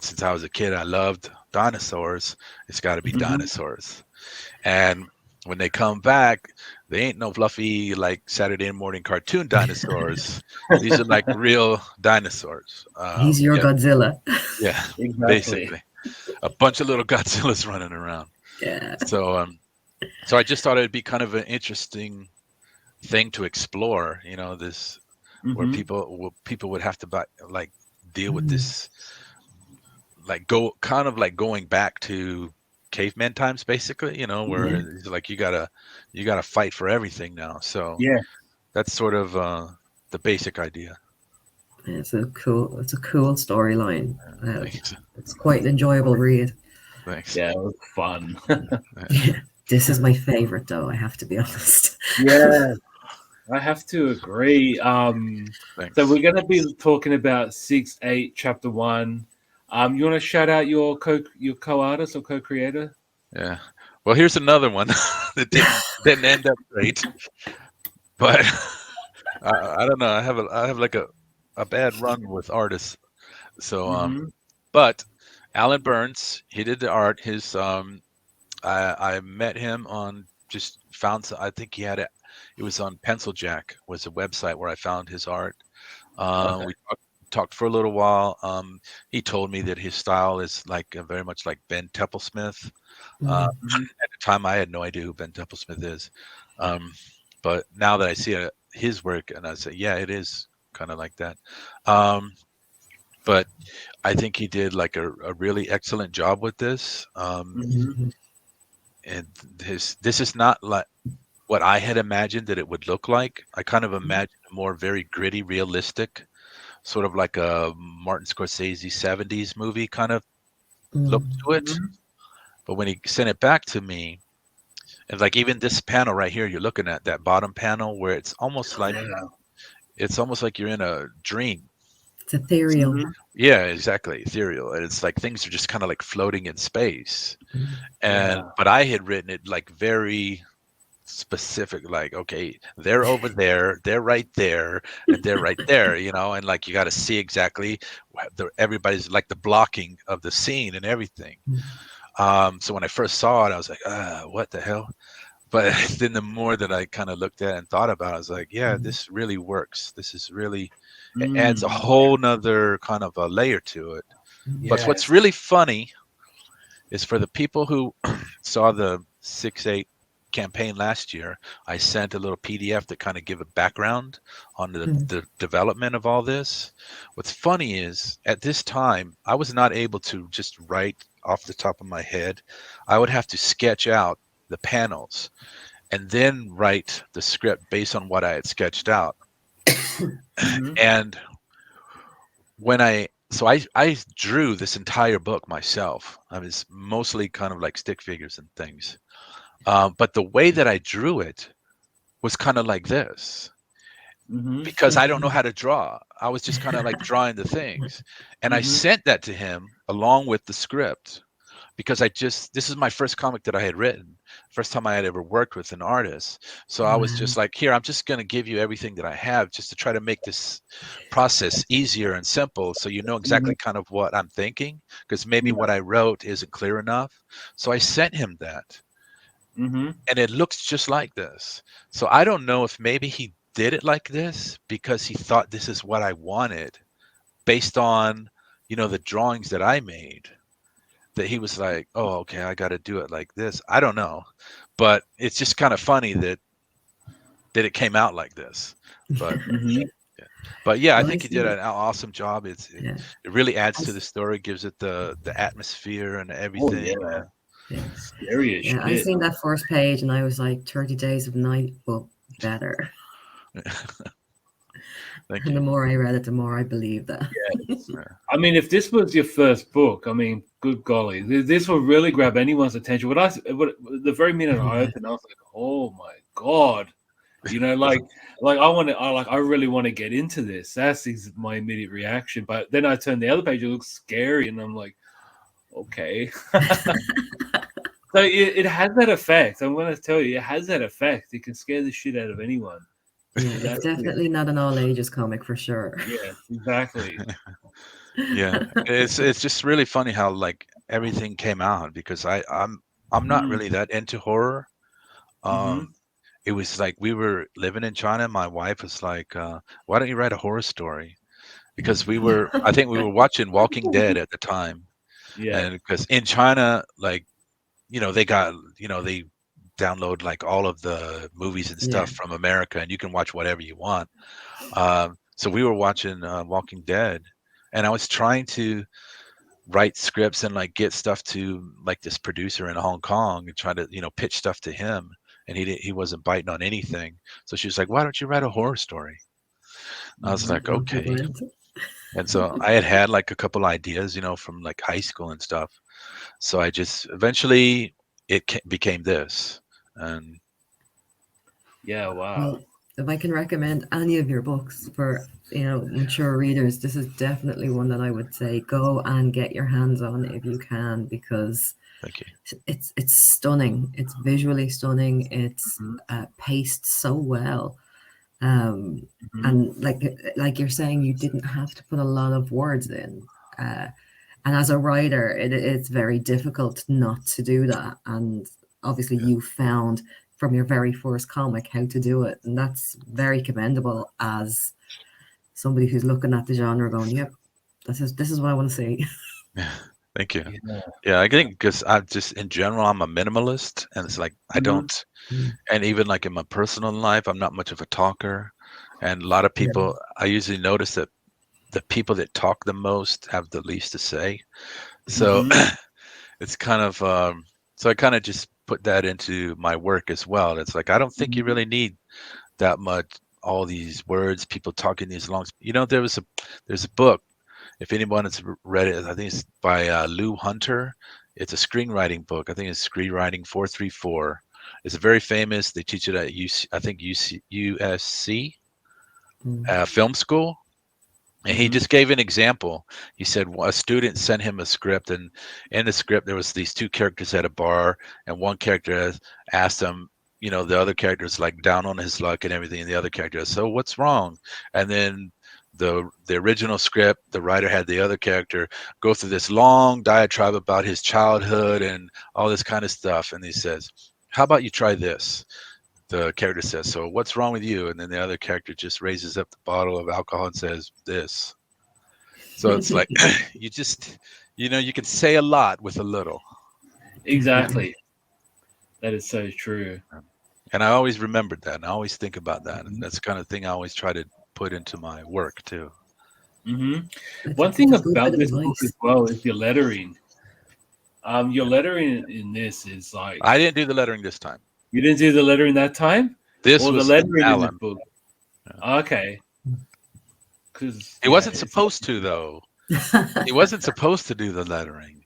since I was a kid, I loved dinosaurs. It's got to be Mm-hmm. dinosaurs. And when they come back, they ain't no fluffy like Saturday morning cartoon dinosaurs. These are like real dinosaurs. He's your Yeah, Godzilla. yeah, Exactly. basically a bunch of little Godzillas running around. Yeah. So I just thought it'd be kind of an interesting thing to explore. This where Mm-hmm. people would have to like deal with Mm. this, like go kind of like going back to caveman times, basically. Where Yeah. it's like you gotta fight for everything now. So Yeah. that's sort of the basic idea. It's a cool storyline. Thanks. It's quite an enjoyable read. Thanks. Yeah. It was fun. This is my favorite, though. I have to be honest. Yeah. I have to agree. So Thanks. we're going to be talking about 6-8 chapter 1. You want to shout out your co-artist or co-creator? Yeah. Well, here's another one that didn't end up great, but I don't know. I have like a bad run with artists. So Mm-hmm. but Alan Burns, he did the art. I met him on just found I think he had it was on Pencil Jack was a website where I found his art. Okay. We talked for a little while. He told me that his style is like very much like Ben Templesmith. Mm. Mm-hmm. At the time, I had no idea who Ben Templesmith is, um, but now that I see his work, and I say, yeah, it is kind of like that. Um, but I think he did like a really excellent job with this. Mm-hmm. Mhm. And this is not like what I had imagined that it would look like. I kind of imagined a more very gritty, realistic sort of like a Martin Scorsese 70s movie kind of look Mm. to it. But when he sent it back to me, and like even this panel right here, you're looking at that bottom panel where it's almost like you're in a dream. It's ethereal. Yeah, exactly. Ethereal. And it's like things are just kind of like floating in space. And but I had written it like very specific, like, okay, they're over there, they're right there, and they're right there, and like you got to see exactly everybody's like the blocking of the scene and everything. So when I first saw it, I was like, what the hell? But then the more that I kind of looked at and thought about it, I was like, yeah, this really works. This is really, it adds a whole nother kind of a layer to it. But what's really funny is for the people who saw the 6/8 campaign last year, I sent a little PDF to kind of give a background on the development of all this. What's funny is at this time, I was not able to just write off the top of my head. I would have to sketch out the panels and then write the script based on what I had sketched out. And when I drew this entire book myself. I was mostly kind of like stick figures and things. But the way that I drew it was kind of like this because I don't know how to draw. I was just kind of like drawing the things. And I sent that to him along with the script because this is my first comic that I had written, first time I had ever worked with an artist. So I was just like, here, I'm just going to give you everything that I have just to try to make this process easier and simple so you know exactly kind of what I'm thinking, because maybe what I wrote isn't clear enough. So I sent him that. And it looks just like this. So I don't know if maybe he did it like this because he thought this is what I wanted based on, the drawings that I made. That he was like, oh, okay, I got to do it like this. I don't know, but it's just kind of funny that it came out like this. But yeah, I think he did an awesome job. It really adds to the story, gives it the atmosphere and everything. Scary as shit. I seen that first page and I was like, 30 Days of Night, but better. And the more I read it, the more I believe that. I mean, if this was your first book, I mean, good golly, this will really grab anyone's attention. The very minute I opened, I was like, oh my god, I really want to get into this. That's my immediate reaction. But then I turned the other page; it looks scary, and I'm like, okay. So it has that effect. I'm going to tell you, it has that effect. It can scare the shit out of anyone. Yeah, it's definitely not an all ages comic for sure. Yeah, exactly. Yeah, it's just really funny how like everything came out because I'm not really that into horror. It was like we were living in China. My wife was like, "Why don't you write a horror story?" Because I think we were watching Walking Dead at the time. Yeah, and because in China, like they got they download like all of the movies and stuff from America, and you can watch whatever you want. So we were watching Walking Dead, and I was trying to write scripts and like get stuff to like this producer in Hong Kong and try to pitch stuff to him, and he wasn't biting on anything. So she was like, "Why don't you write a horror story?" I was like, "Okay." And so I had like a couple ideas, from like high school and stuff. So I just eventually became this. And yeah, wow. Well, if I can recommend any of your books for mature readers, this is definitely one that I would say go and get your hands on if you can, because thank you. It's stunning. It's visually stunning. It's paced so well. And like you're saying, you didn't have to put a lot of words in. And as a writer, it's very difficult not to do that. And obviously you found from your very first comic how to do it. And that's very commendable as somebody who's looking at the genre going, yep, this is what I want to see. Yeah, thank you. Yeah, I think because I just, in general, I'm a minimalist. And it's like, I don't, and even like in my personal life, I'm not much of a talker. And a lot of people, I usually notice that the people that talk the most have the least to say. So it's kind of, so I kind of just put that into my work as well. It's like, I don't think you really need that much all these words, people talking these long. There's a book. If anyone has read it, I think it's by Lou Hunter. It's a screenwriting book. I think it's Screenwriting 434. It's very famous. They teach it at USC film school. And he just gave an example. He said a student sent him a script, and in the script there was these two characters at a bar, and one character asked him, the other character's like down on his luck and everything, and the other character, so what's wrong? And then the original script, the writer had the other character go through this long diatribe about his childhood and all this kind of stuff, and he says, how about you try this? The character says, so what's wrong with you? And then the other character just raises up the bottle of alcohol and says, this. So it's like, you can say a lot with a little. Exactly. That is so true. And I always remembered that, and I always think about that. And that's the kind of thing I always try to put into my work too. One thing about this book as well is your lettering. Your lettering in this is like... I didn't do the lettering this time. You didn't do the lettering that time? This or was the lettering Alan. in the book? Yeah. Okay. He wasn't supposed to, though. He wasn't supposed to do the lettering.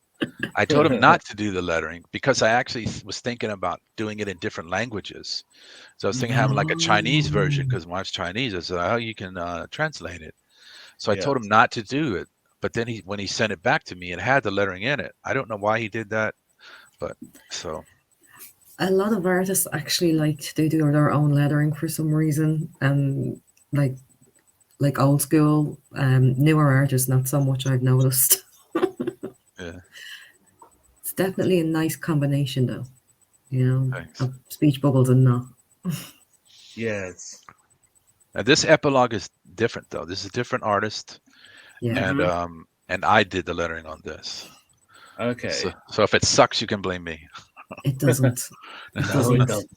I told him not to do the lettering because I actually was thinking about doing it in different languages. So I was thinking having like a Chinese version because my wife's Chinese. I said, how you can translate it. So I told him not to do it. But then when he sent it back to me, it had the lettering in it. I don't know why he did that, but so... A lot of artists actually they do their own lettering for some reason, and like old school. Newer artists, not so much. I've noticed. Yeah, it's definitely a nice combination, though. Thanks. Of speech bubbles and not. Yes. Now this epilogue is different, though. This is a different artist, and I did the lettering on this. Okay. So if it sucks, you can blame me. It doesn't. It doesn't.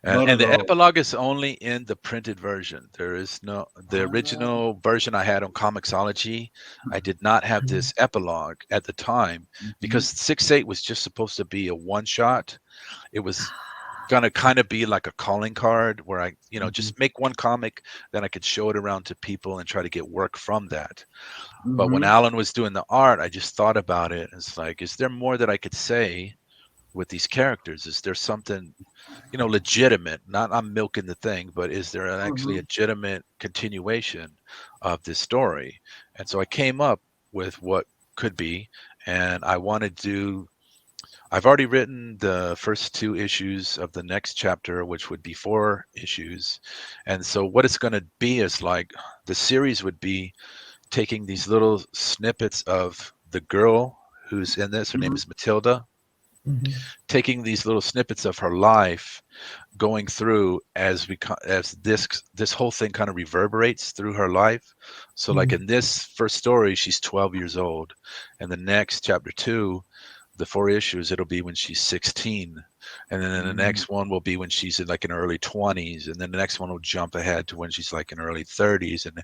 And the epilogue is only in the printed version. There is no the original version I had on Comixology. I did not have this epilogue at the time because 6/8 was just supposed to be a one shot. It was gonna kind of be like a calling card where I, just make one comic, then I could show it around to people and try to get work from that. But when Alan was doing the art, I just thought about it. It's like, is there more that I could say with these characters? Is there something, legitimate? Not I'm milking the thing, but is there actually a legitimate continuation of this story? And so I came up with what could be, and I wanted to. I've already written the first 2 issues of the next chapter, which would be 4 issues. And so what it's going to be is like the series would be taking these little snippets of the girl who's in this. Her name is Matilda. Taking these little snippets of her life, going through as this whole thing kind of reverberates through her life. So like in this first story, she's 12 years old, and the next chapter 2, the 4 issues, it'll be when she's 16, and then the next one will be when she's in like in her early 20s, and then the next one will jump ahead to when she's like in early 30s. And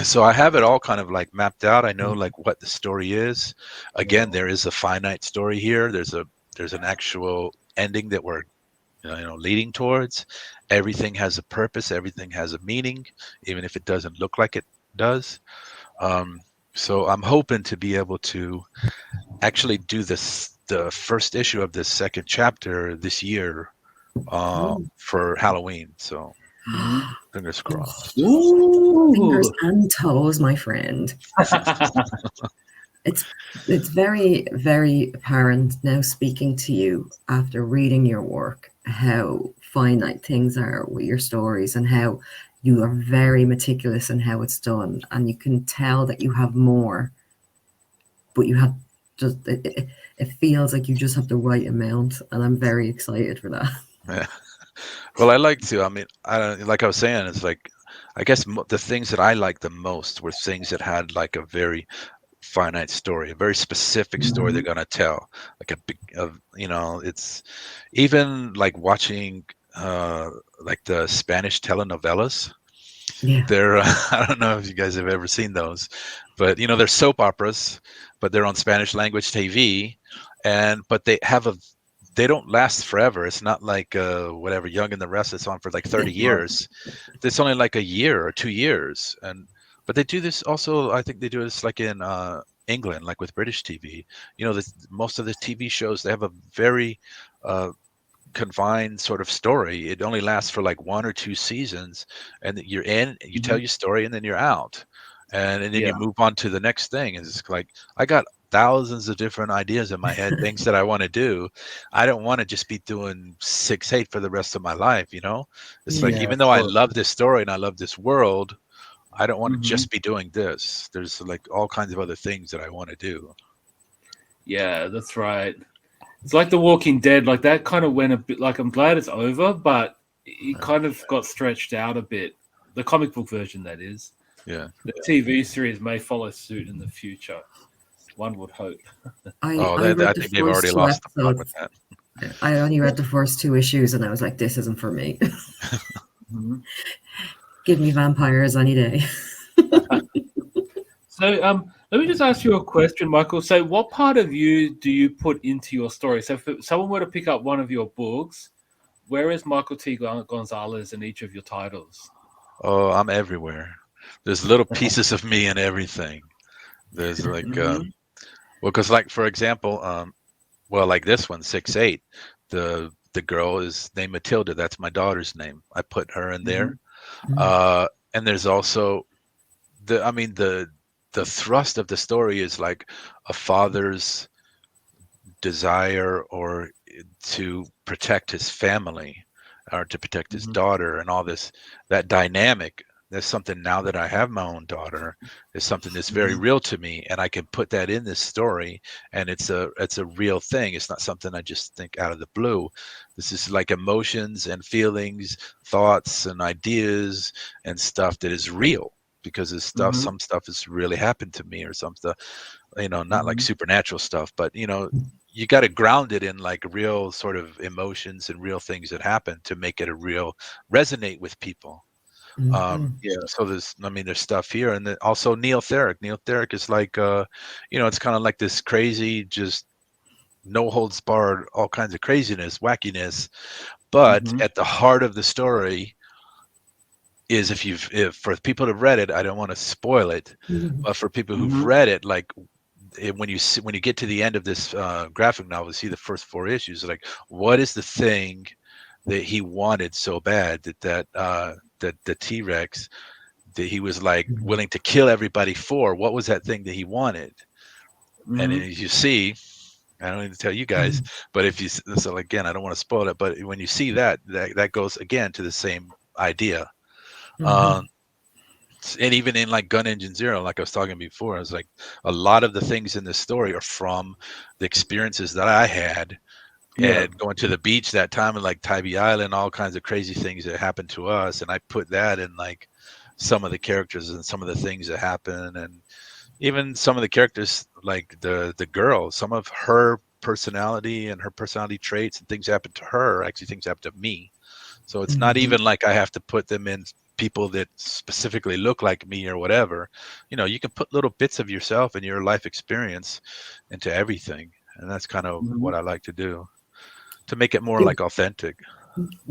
so I have it all kind of like mapped out. I know like what the story is. Again, there is a finite story here. There's an actual ending that we're leading towards. Everything has a purpose. Everything has a meaning, even if it doesn't look like it does. So I'm hoping to be able to actually do the first issue of this second chapter this year for Halloween. So fingers crossed. Fingers and toes, my friend. It's very, very apparent now, speaking to you after reading your work, how finite things are with your stories and how you are very meticulous in how it's done, and you can tell that you have more, but you have just it feels like you just have the right amount, and I'm very excited for that. Yeah. Well, I like to. I mean, like I was saying, it's like I guess the things that I liked the most were things that had like a very finite story, a very specific story they're gonna tell. Like a big, it's even like watching like the Spanish telenovelas. Yeah. They're I don't know if you guys have ever seen those, but they're soap operas, but they're on Spanish language TV, but they have a they don't last forever. It's not like whatever Young and the Restless on for like 30 Right. years. It's only like a year or 2 years. And but they do this also. I think they do this like in England, like with British TV. You know, most of the TV shows, they have a very uh, confined sort of story. It only lasts for like 1 or 2 seasons, and you're in, you tell Mhm. your story, and then you're out, and then Yeah. you move on to the next thing. And it's like I got thousands of different ideas in my head, things that I want to do. I don't want to just be doing 6-8 for the rest of my life. You know, it's like Yeah. Mm. even Of though I course. love this story and I love this world, I don't want to Hmm. just be doing this. There's like all kinds of other things that I want to do. Yeah, that's right. It's like The Walking Dead. Like that kind of went a bit. Like I'm glad it's over, but it Yeah. kind of got stretched out a bit. The comic book version, that is. Yeah. The TV series may follow suit in the future. One would hope. Oh, I I read the think they've already first two lost the plot with episodes. that. I only read the first 2 issues, and I was like, "This isn't for me." Mhm. Give me vampires any day. So, let me just ask you a question, Michael. So, what part of you do you put into your story? So, if someone were to pick up one of your books, where is Michael T Gonzalez in each of your titles? Oh, I'm everywhere. There's little pieces of me in everything. There's like, Hmm. well, because like for example, well, like this one, 6-8, the girl is named Matilda. That's my daughter's name. I put her in there. Hmm. Mm. And there's also I mean, the thrust of the story is like a father's desire or to protect his family or to protect his Hmm. daughter and all this, that dynamic. There's something now that I have my own daughter. There's something that's very Hmm. real to me, and I can put that in this story, and it's a real thing. It's not something I just think out of the blue. This is like emotions and feelings, thoughts and ideas and stuff that is real because this stuff, Hmm. some stuff has really happened to me or some stuff, not like Hmm. supernatural stuff, but you got to ground it in like real sort of emotions and real things that happen to make it a real resonate with people. Mhm. Yeah. So there's stuff here, and then also Neotheric. Neotheric is like, it's kind of like this crazy, just no holds barred, all kinds of craziness, wackiness. But Hmm. at the heart of the story is, if for people who've read it, I don't want to spoil it, Mhm. but for people who've Hmm. read it, like when you get to the end of this graphic novel, see the first 4 issues, like what is the thing that he wanted so bad that the T-Rex that he was like Mhm. willing to kill everybody for? What was that thing that he wanted? And Hmm. as you see, I don't need to tell you guys, Mhm. but so again, I don't want to spoil it, but when you see that goes again to the same idea. Mhm. Um, and even in like Gunengine Zero, like I was talking before, I was like, a lot of the things in this story are from the experiences that I had Yeah. and going to the beach that time and like Tybee Island, all kinds of crazy things that happened to us. And I put that in like some of the characters and some of the things that happen. And even some of the characters, like the girl, some of her personality and her personality traits and things happen to her, actually things happen to me. So it's not Mhm. even like I have to put them in people that specifically look like me or whatever. You can put little bits of yourself and your life experience into everything. And that's kind of Hmm. what I like to do to make it more Do, like authentic.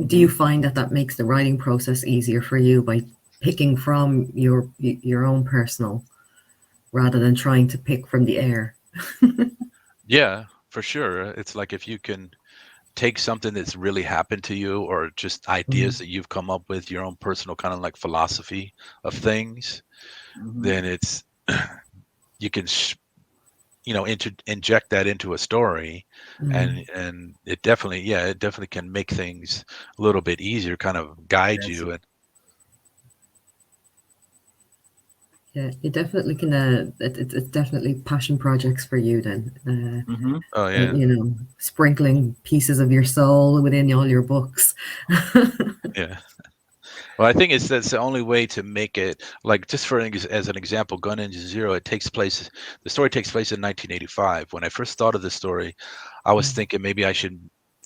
do you find that makes the writing process easier for you by picking from your own personal rather than trying to pick from the air? Yeah, for sure. It's like if you can take something that's really happened to you or just ideas Mhm. that you've come up with, your own personal kind of like philosophy of things, Hmm. then you can inject that into a story, Mhm. and it definitely can make things a little bit easier, kind of guide That's it. you. And Yeah, you definitely can. It's definitely passion projects for you then. Hmm. oh yeah, Sprinkling pieces of your soul within all your books. yeah. Well, I think that's the only way to make it, like, just as an example, Gunengine Zero. The story takes place in 1985. When I first thought of the story, I was thinking maybe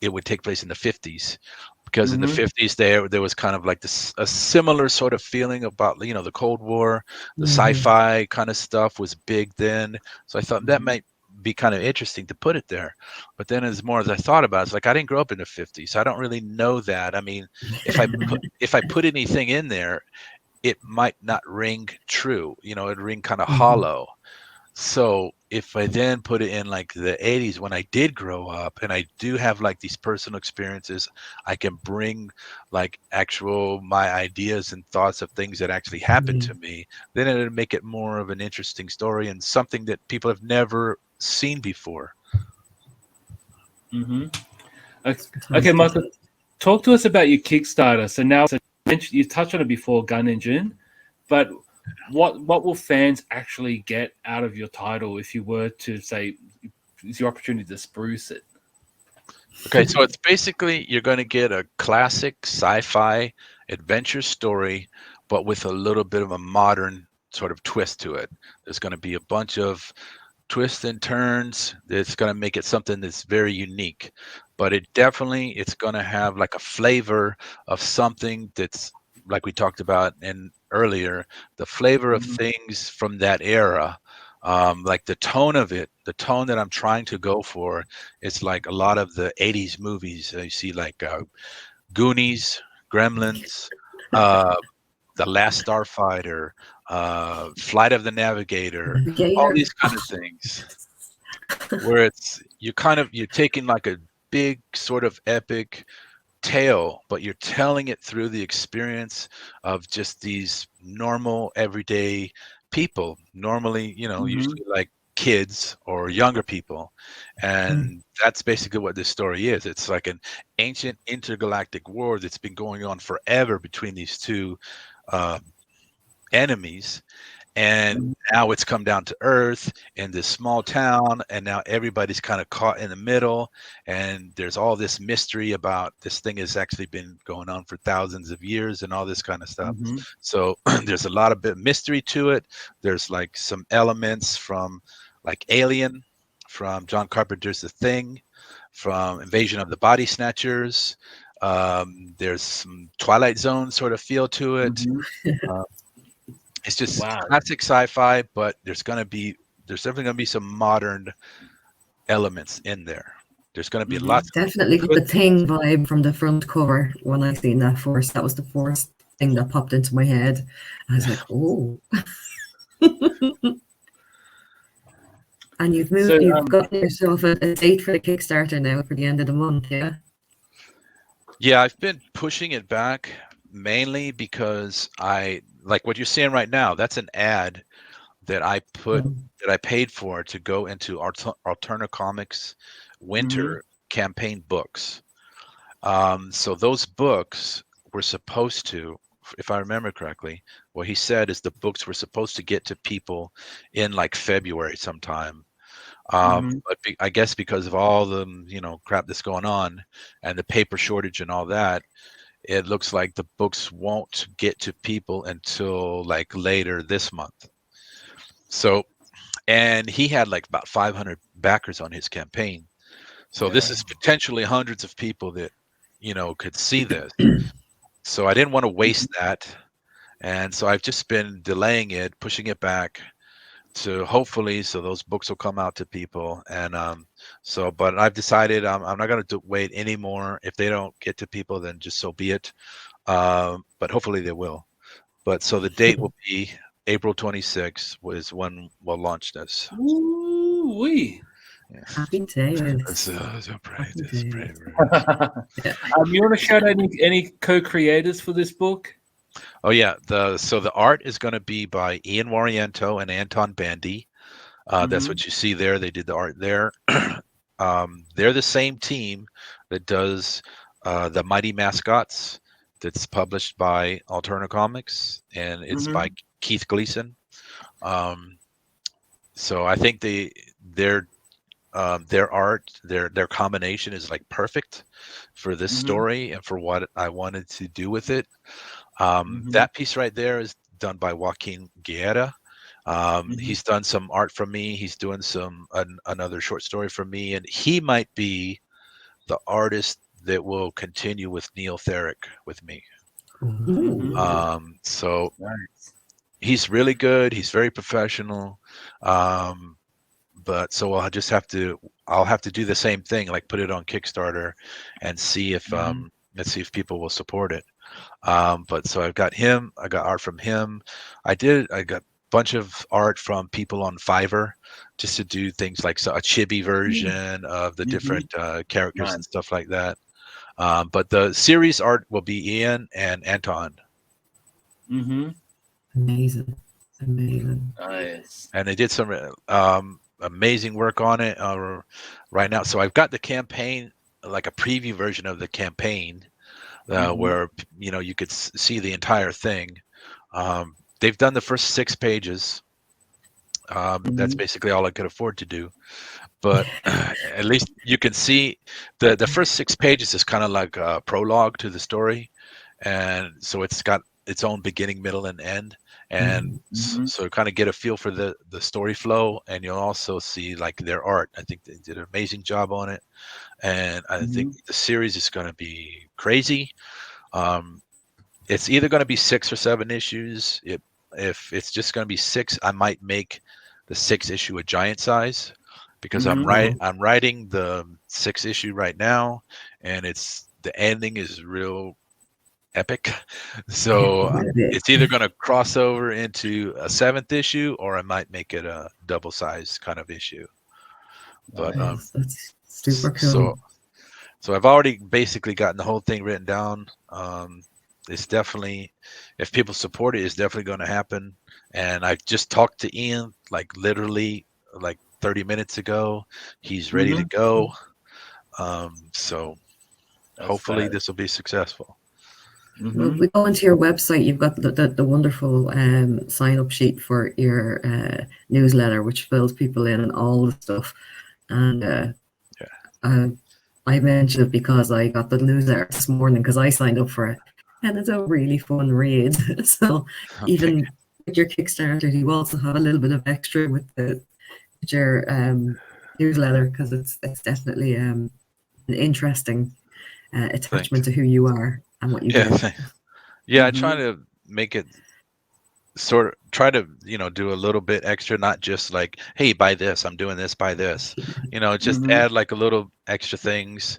it would take place in the 50s, because in the Hmm. 50s there was kind of like this a similar sort of feeling about the Cold War, the Mhm. sci-fi kind of stuff was big then. So I thought that Hmm. might be kind of interesting to put it there. But then as more as I thought about it, it's like I didn't grow up in the 50s. So I don't really know that. I mean, if I put anything in there, it might not ring true. It'd ring kind of hollow. So if I then put it in like the 80s when I did grow up and I do have like these personal experiences, I can bring like actual my ideas and thoughts of things that actually happened to me, then it would make it more of an interesting story and something that people have never seen before. Okay, Michael, talk to us about your Kickstarter. So now you touched on it before, Gunengine, but what will fans actually get out of your title if you were to say it's your opportunity to spruce it? Okay, so it's basically you're going to get a classic sci-fi adventure story, but with a little bit of a modern sort of twist to it. There's going to be a bunch of twists and turns that's going to make it something that's very unique, but it's going to have like a flavor of something that's like we talked about earlier, the flavor of things from that era. Like the tone of it, the tone that I'm trying to go for is like a lot of the 80s movies. You see like Goonies, Gremlins, The Last Starfighter, Flight of the Navigator, all these kind of things, where you're taking like a big sort of epic tale, but you're telling it through the experience of just these normal everyday people, normally, usually like kids or younger people. And that's basically what this story is. It's like an ancient intergalactic war that's been going on forever between these two enemies, and now it's come down to earth in this small town, and now everybody's kind of caught in the middle, and there's all this mystery about this thing has actually been going on for thousands of years and all this kind of stuff. So there's a lot of bit mystery to it. There's like some elements from like Alien, from John Carpenter's The Thing, from Invasion of the Body Snatchers. There's some Twilight Zone sort of feel to it. It's just classic sci-fi, but there's definitely going to be some modern elements in there. There's going to be lots. Definitely got the Thing vibe from the front cover when I seen that first. That was the first thing that popped into my head. I was like, oh. And you've got yourself a date for the Kickstarter now for the end of the month, yeah? Yeah, I've been pushing it back mainly because like what you're seeing right now, that's an ad that I paid for to go into Alterna Comics winter campaign books. So those books were supposed to, if I remember correctly, what he said is the books were supposed to get to people in like February sometime. But I guess because of all the crap that's going on and the paper shortage and all that, it looks like the books won't get to people until like later this month. So, and he had like about 500 backers on his campaign. So this is potentially hundreds of people that, could see this. So I didn't want to waste that. And so I've just been delaying it, pushing it back to hopefully so those books will come out to people. And but I've decided I'm not going to wait anymore. If they don't get to people, then just so be it. But hopefully they will. But so the date will be April 26th was when we'll launch this. Ooh-wee. Happy days. So proud. You want to shout out any co-creators for this book? Oh yeah, the art is going to be by Ian Warriento and Anton Bandy. That's what you see there. They did the art there. They're the same team that does the Mighty Mascots. That's published by Alterna Comics, and it's by Keith Gleason. So I think their art, their combination is like perfect for this story and for what I wanted to do with it. That piece right there is done by Joaquin Guerra. He's done some art for me. He's doing another short story for me, and he might be the artist that will continue with Neotheric with me. So he's really good. He's very professional. but so I'll have to do the same thing, like put it on Kickstarter and see if let's see if people will support it. But so I've got him, I got art from him. I got a bunch of art from people on Fiverr just to do things like a chibi version of the different characters and stuff like that. But the series art will be Ian and Anton. Amazing. Nice. And they did some amazing work on it right now. So I've got the campaign, like a preview version of the campaign, where you could see the entire thing. They've done the first 6 pages. That's basically all I could afford to do. But at least you can see the first 6 pages is kind of like a prologue to the story, and so it's got its own beginning, middle, and end. And so kind of get a feel for the story flow, and you'll also see like their art. I think they did an amazing job on it, and I think the series is going to be crazy. It's either going to be 6 or 7 issues. If it's just going to be 6, I might make the 6th issue a giant size, because I'm writing the 6th issue right now, and the ending is real epic. So it's either going to cross over into a 7th issue, or I might make it a double size kind of issue. But that's super cool. So I've already basically gotten the whole thing written down. It's definitely, if people support it, it's definitely going to happen. And I just talked to Ian like literally like 30 minutes ago. He's ready to go. So that's hopefully this will be successful. Well, we go into your website. You've got the wonderful sign-up sheet for your newsletter, which fills people in and all the stuff. And I mentioned it because I got the newsletter this morning because I signed up for it, and it's a really fun read. So even with your Kickstarter, you also have a little bit of extra with your newsletter, because it's definitely an interesting attachment to who you are and what you do. I try to make it try to do a little bit extra, not just like, hey, buy this, I'm doing this, buy this, just add like a little extra things,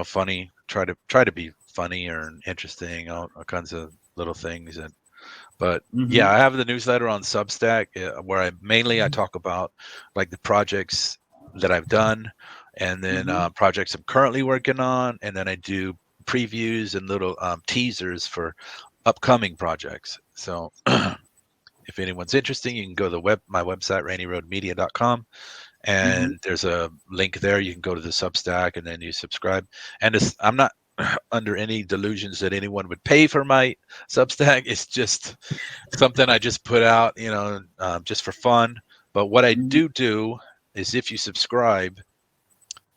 funny, try to be funny or interesting, all kinds of little things. But I have the newsletter on Substack, where I talk about like the projects that I've done, and then projects I'm currently working on, and then I do previews and little teasers for upcoming projects. So if anyone's interested, you can go to my website, rainyroadmedia.com, and there's a link there. You can go to the Substack, and then you subscribe. And I'm not under any delusions that anyone would pay for my Substack. It's just something I just put out, just for fun. But what I do is, if you subscribe,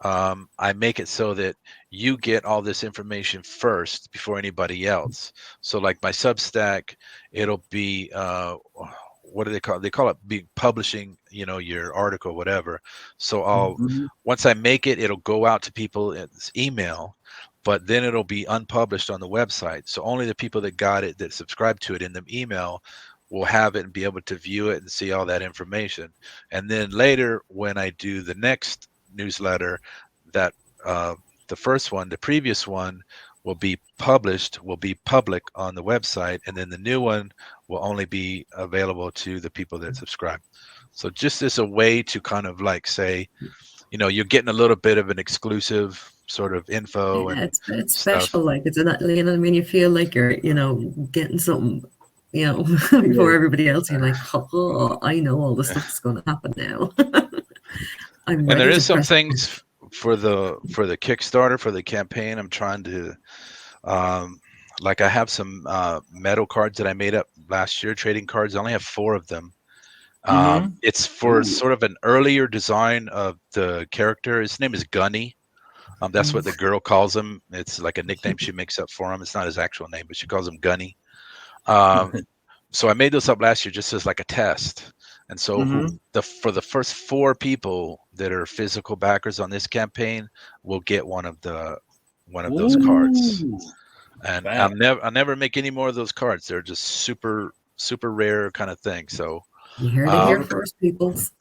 I make it so that you get all this information first before anybody else. So like my Substack, it'll be what do they call it? They call it being publishing, your article, whatever. So once I make it, it'll go out to people in email, but then it'll be unpublished on the website. So only the people that got it, that subscribe to it in the email, will have it and be able to view it and see all that information. And then later, when I do the next newsletter, that the first one, the previous one, will be public on the website, and then the new one will only be available to the people that subscribe. So just as a way to kind of like say, you're getting a little bit of an exclusive sort of info. Yeah, and it's stuff. special. Like it's you feel like you're getting something before everybody else. You're like, oh, I know all the stuff that's going to happen now. And there is some things for the Kickstarter, for the campaign. I'm trying to like, I have some metal cards that I made up last year, trading cards. I only have 4 of them. It's for sort of an earlier design of the character. His name is Gunny. That's what the girl calls him. It's like a nickname she makes up for him. It's not his actual name, but she calls him Gunny. So I made those up last year just as like a test. And so for the first 4 people that are physical backers on this campaign will get one of those cards. And I'll never make any more of those cards. They're just super, super rare kind of thing. So You heard it here first, peoples.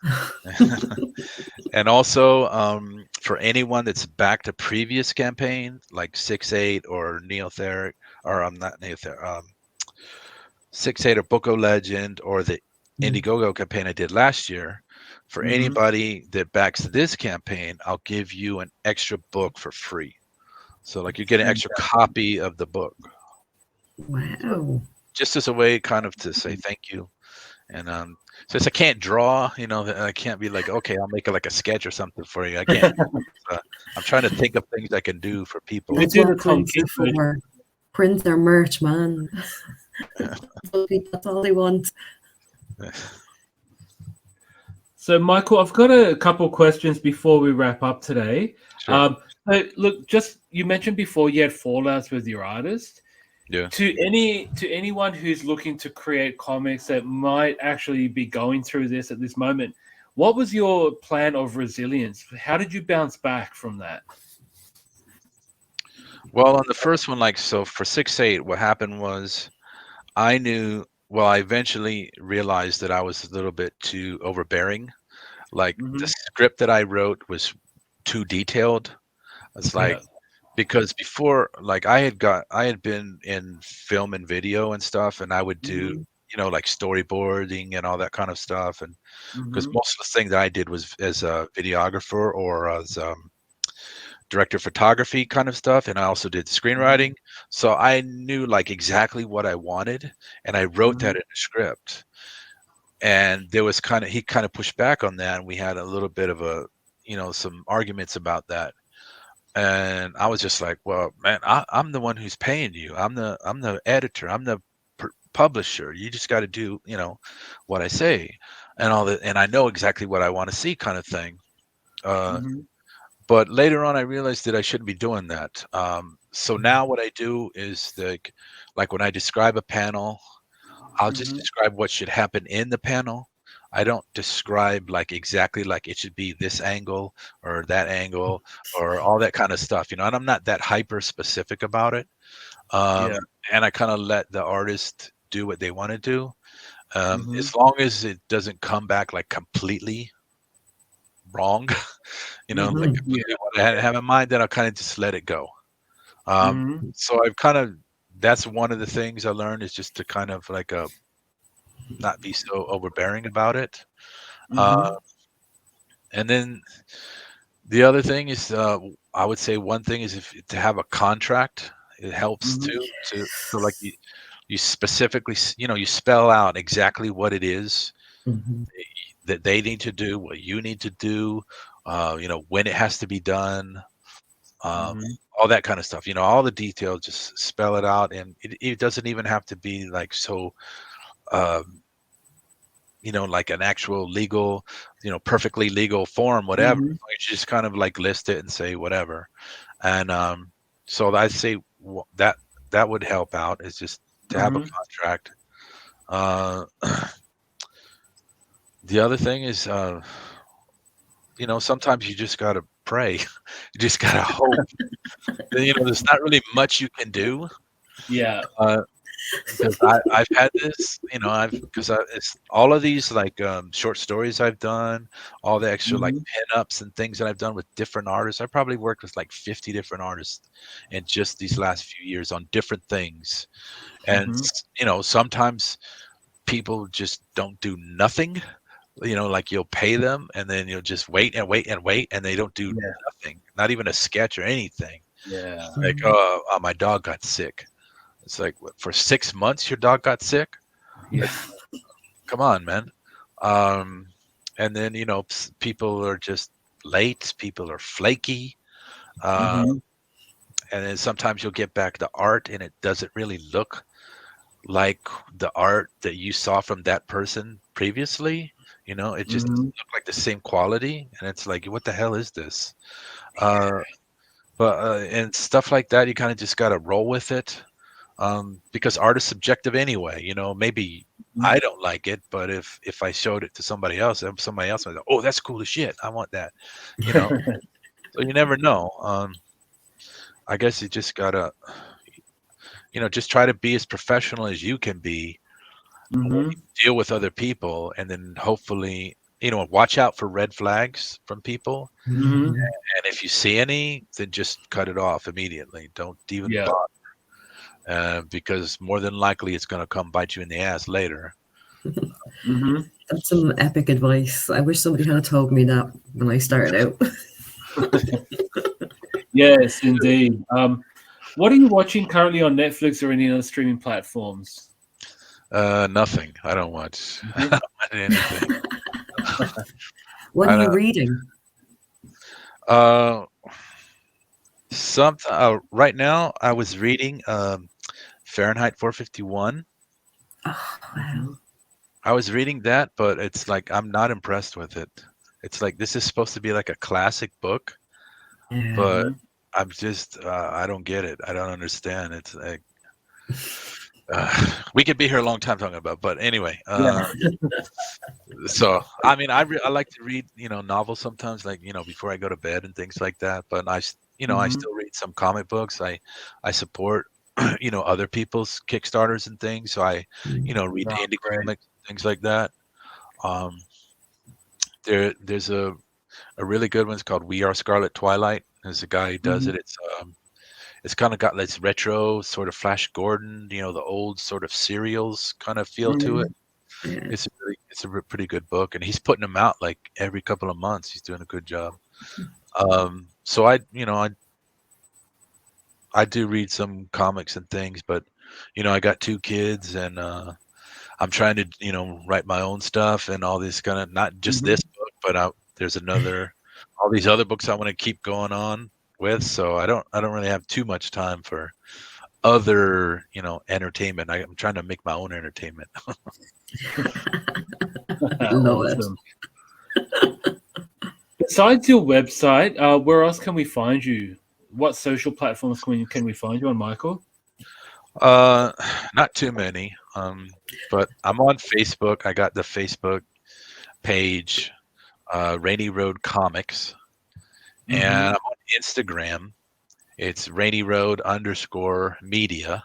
And also, for anyone that's back to previous campaign, like 6-8 or Neotheric, or I'm not Neotheric, 6-8 or Book of Legend, or the Indiegogo campaign I did last year, for anybody that backs this campaign, I'll give you an extra book for free. So like you get an extra copy of the book. Wow. Just as a way kind of to say thank you. And since I can't draw, I can't be like, okay, I'll make it like a sketch or something for you. I can't. I'm trying to think of things I can do for people. That's what prints are for. Prints are merch, man. That's all they want. So, Michael, I've got a couple questions before we wrap up today. Sure. Look, you mentioned before you had fallouts with your artist. Yeah. To anyone who's looking to create comics that might actually be going through this at this moment, what was your plan of resilience? How did you bounce back from that? Well, on the first one, so for 6-8, what happened was I eventually realized that I was a little bit too overbearing. Like the script that I wrote was too detailed. It's like, because before, like I had been in film and video and stuff, and I would do, like storyboarding and all that kind of stuff. And because most of the things that I did was as a videographer or as director of photography kind of stuff, and I also did screenwriting, so I knew like exactly what I wanted, and I wrote that in the script. And there was he kind of pushed back on that, and we had a little bit of some arguments about that. And I was just like, well, man, I'm the one who's paying you. I'm the editor. I'm the publisher. You just got to do what I say, and all that. And I know exactly what I want to see, kind of thing. But later on, I realized that I shouldn't be doing that. So now what I do is like when I describe a panel, I'll just describe what should happen in the panel. I don't describe like exactly like it should be this angle or that angle or all that kind of stuff, and I'm not that hyper specific about it. And I kind of let the artist do what they want to do. As long as it doesn't come back like completely wrong, like completely what I have in mind, then I'll kind of just let it go. So that's one of the things I learned, is just to kind of like not be so overbearing about it. And then the other thing is, I would say one thing is to have a contract. It helps too. So like you specifically, you spell out exactly what it is that they need to do, what you need to do, when it has to be done, all that kind of stuff. All the details, just spell it out, and it doesn't even have to be like so. Like an actual legal, perfectly legal form, whatever. You just kind of like list it and say whatever. And so I say that would help out, is just to have a contract. The other thing is, sometimes you just got to pray. You just got to hope. There's not really much you can do. Yeah. Because I've had this, it's all of these like short stories I've done, all the extra like pin-ups and things that I've done with different artists. I probably worked with like 50 different artists in just these last few years on different things. And sometimes people just don't do nothing. Like you'll pay them and then you'll just wait and wait and wait, and they don't do nothing, not even a sketch or anything. Yeah. Like, my dog got sick. It's like, what, for 6 months your dog got sick? Yeah. Like, come on, man. And then people are just late. People are flaky. And then sometimes you'll get back the art, and it doesn't really look like the art that you saw from that person previously. It just doesn't look like the same quality, and it's like, what the hell is this? But and stuff like that, you kind of just got to roll with it. Because art is subjective anyway. Maybe I don't like it, but if I showed it to somebody else, and somebody else would go, oh, that's cool as shit, I want that. So you never know. I guess you just gotta just try to be as professional as you can be, deal with other people, and then hopefully, watch out for red flags from people. Mm-hmm. And if you see any, then just cut it off immediately. Don't even bother, because more than likely it's going to come bite you in the ass later. Mm-hmm. That's some epic advice. I wish somebody had told me that when I started out. Yes, indeed. What are you watching currently on Netflix or any other streaming platforms? Nothing. I don't watch anything. What are you reading? Right now I was reading Fahrenheit 451. Oh, wow. I was reading that, but it's like I'm not impressed with it. It's like this is supposed to be like a classic book, but I'm just I don't get it. I don't understand. It's like we could be here a long time talking about, but anyway. So I mean, I like to read novels sometimes, like before I go to bed and things like that. But I still read some comic books. I support other people's Kickstarters and things. So I read the indie comics, things like that. There's a really good one. It's called We Are Scarlet Twilight. There's a guy who does it. It's kind of got this retro sort of Flash Gordon, the old sort of serials kind of feel to it. It's a pretty good book, and he's putting them out like every couple of months. He's doing a good job. So I do read some comics and things, but I got 2 kids, and I'm trying to write my own stuff and all this kind of, not just this book, but there's all these other books I want to keep going on with. So I don't really have too much time for other entertainment. I'm trying to make my own entertainment. Awesome. Besides your website, where else can we find you? What social platforms can we find you on, Michael? Not too many, but I'm on Facebook. I got the Facebook page, Rainy Road Comics, and I'm on Instagram. It's Rainy Road _media,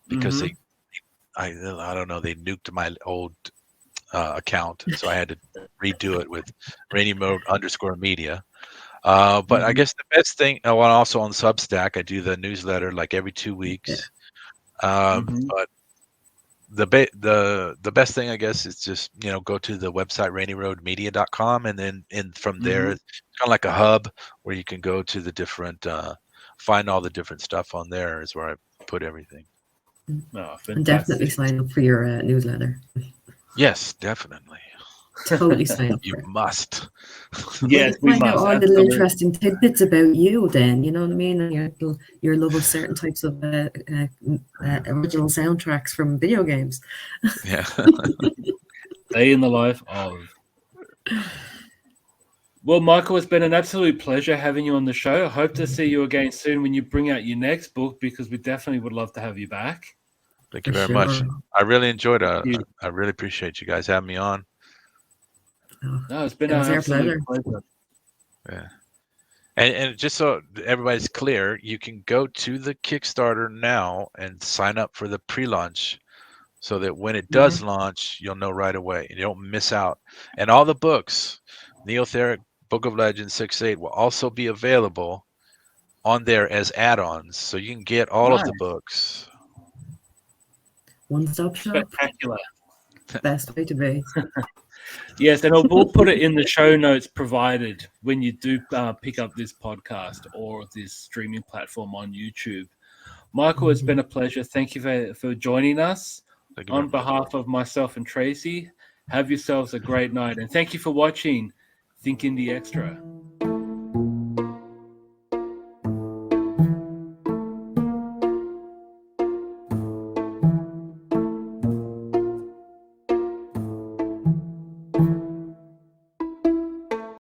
because I don't know, they nuked my old account, so I had to redo it with Rainy Road _media. But I guess the best thing, well, also on Substack, I do the newsletter like every 2 weeks. But the best thing, I guess, is just go to the website rainyroadmedia.com, and then from there, it's kind of like a hub where you can go to the different find all the different stuff on there is where I put everything. Oh, and definitely sign up for your newsletter. Yes, definitely. Totally sign up. You must. Yes, we must. Find out all little interesting tidbits about you, then, you know what I mean, and your love of certain types of original soundtracks from video games. Yeah. Day in the life of. Well, Michael, it's been an absolute pleasure having you on the show. I hope to see you again soon when you bring out your next book, because we definitely would love to have you back. Thank you very much. I really enjoyed it. I really appreciate you guys having me on. No, it's been an absolute pleasure. Yeah. And just so everybody's clear, you can go to the Kickstarter now and sign up for the pre-launch, so that when it does launch, you'll know right away. You don't miss out. And all the books, Neotheric, Book of Legends 6-8, will also be available on there as add-ons, so you can get all of the books. One-stop shop. Spectacular. Best way to be. Yes, and we'll put it in the show notes provided when you do pick up this podcast or this streaming platform on YouTube. Michael, it's been a pleasure. Thank you for joining us. On behalf of myself and Tracy, have yourselves a great night. And thank you for watching Think Indie Extra.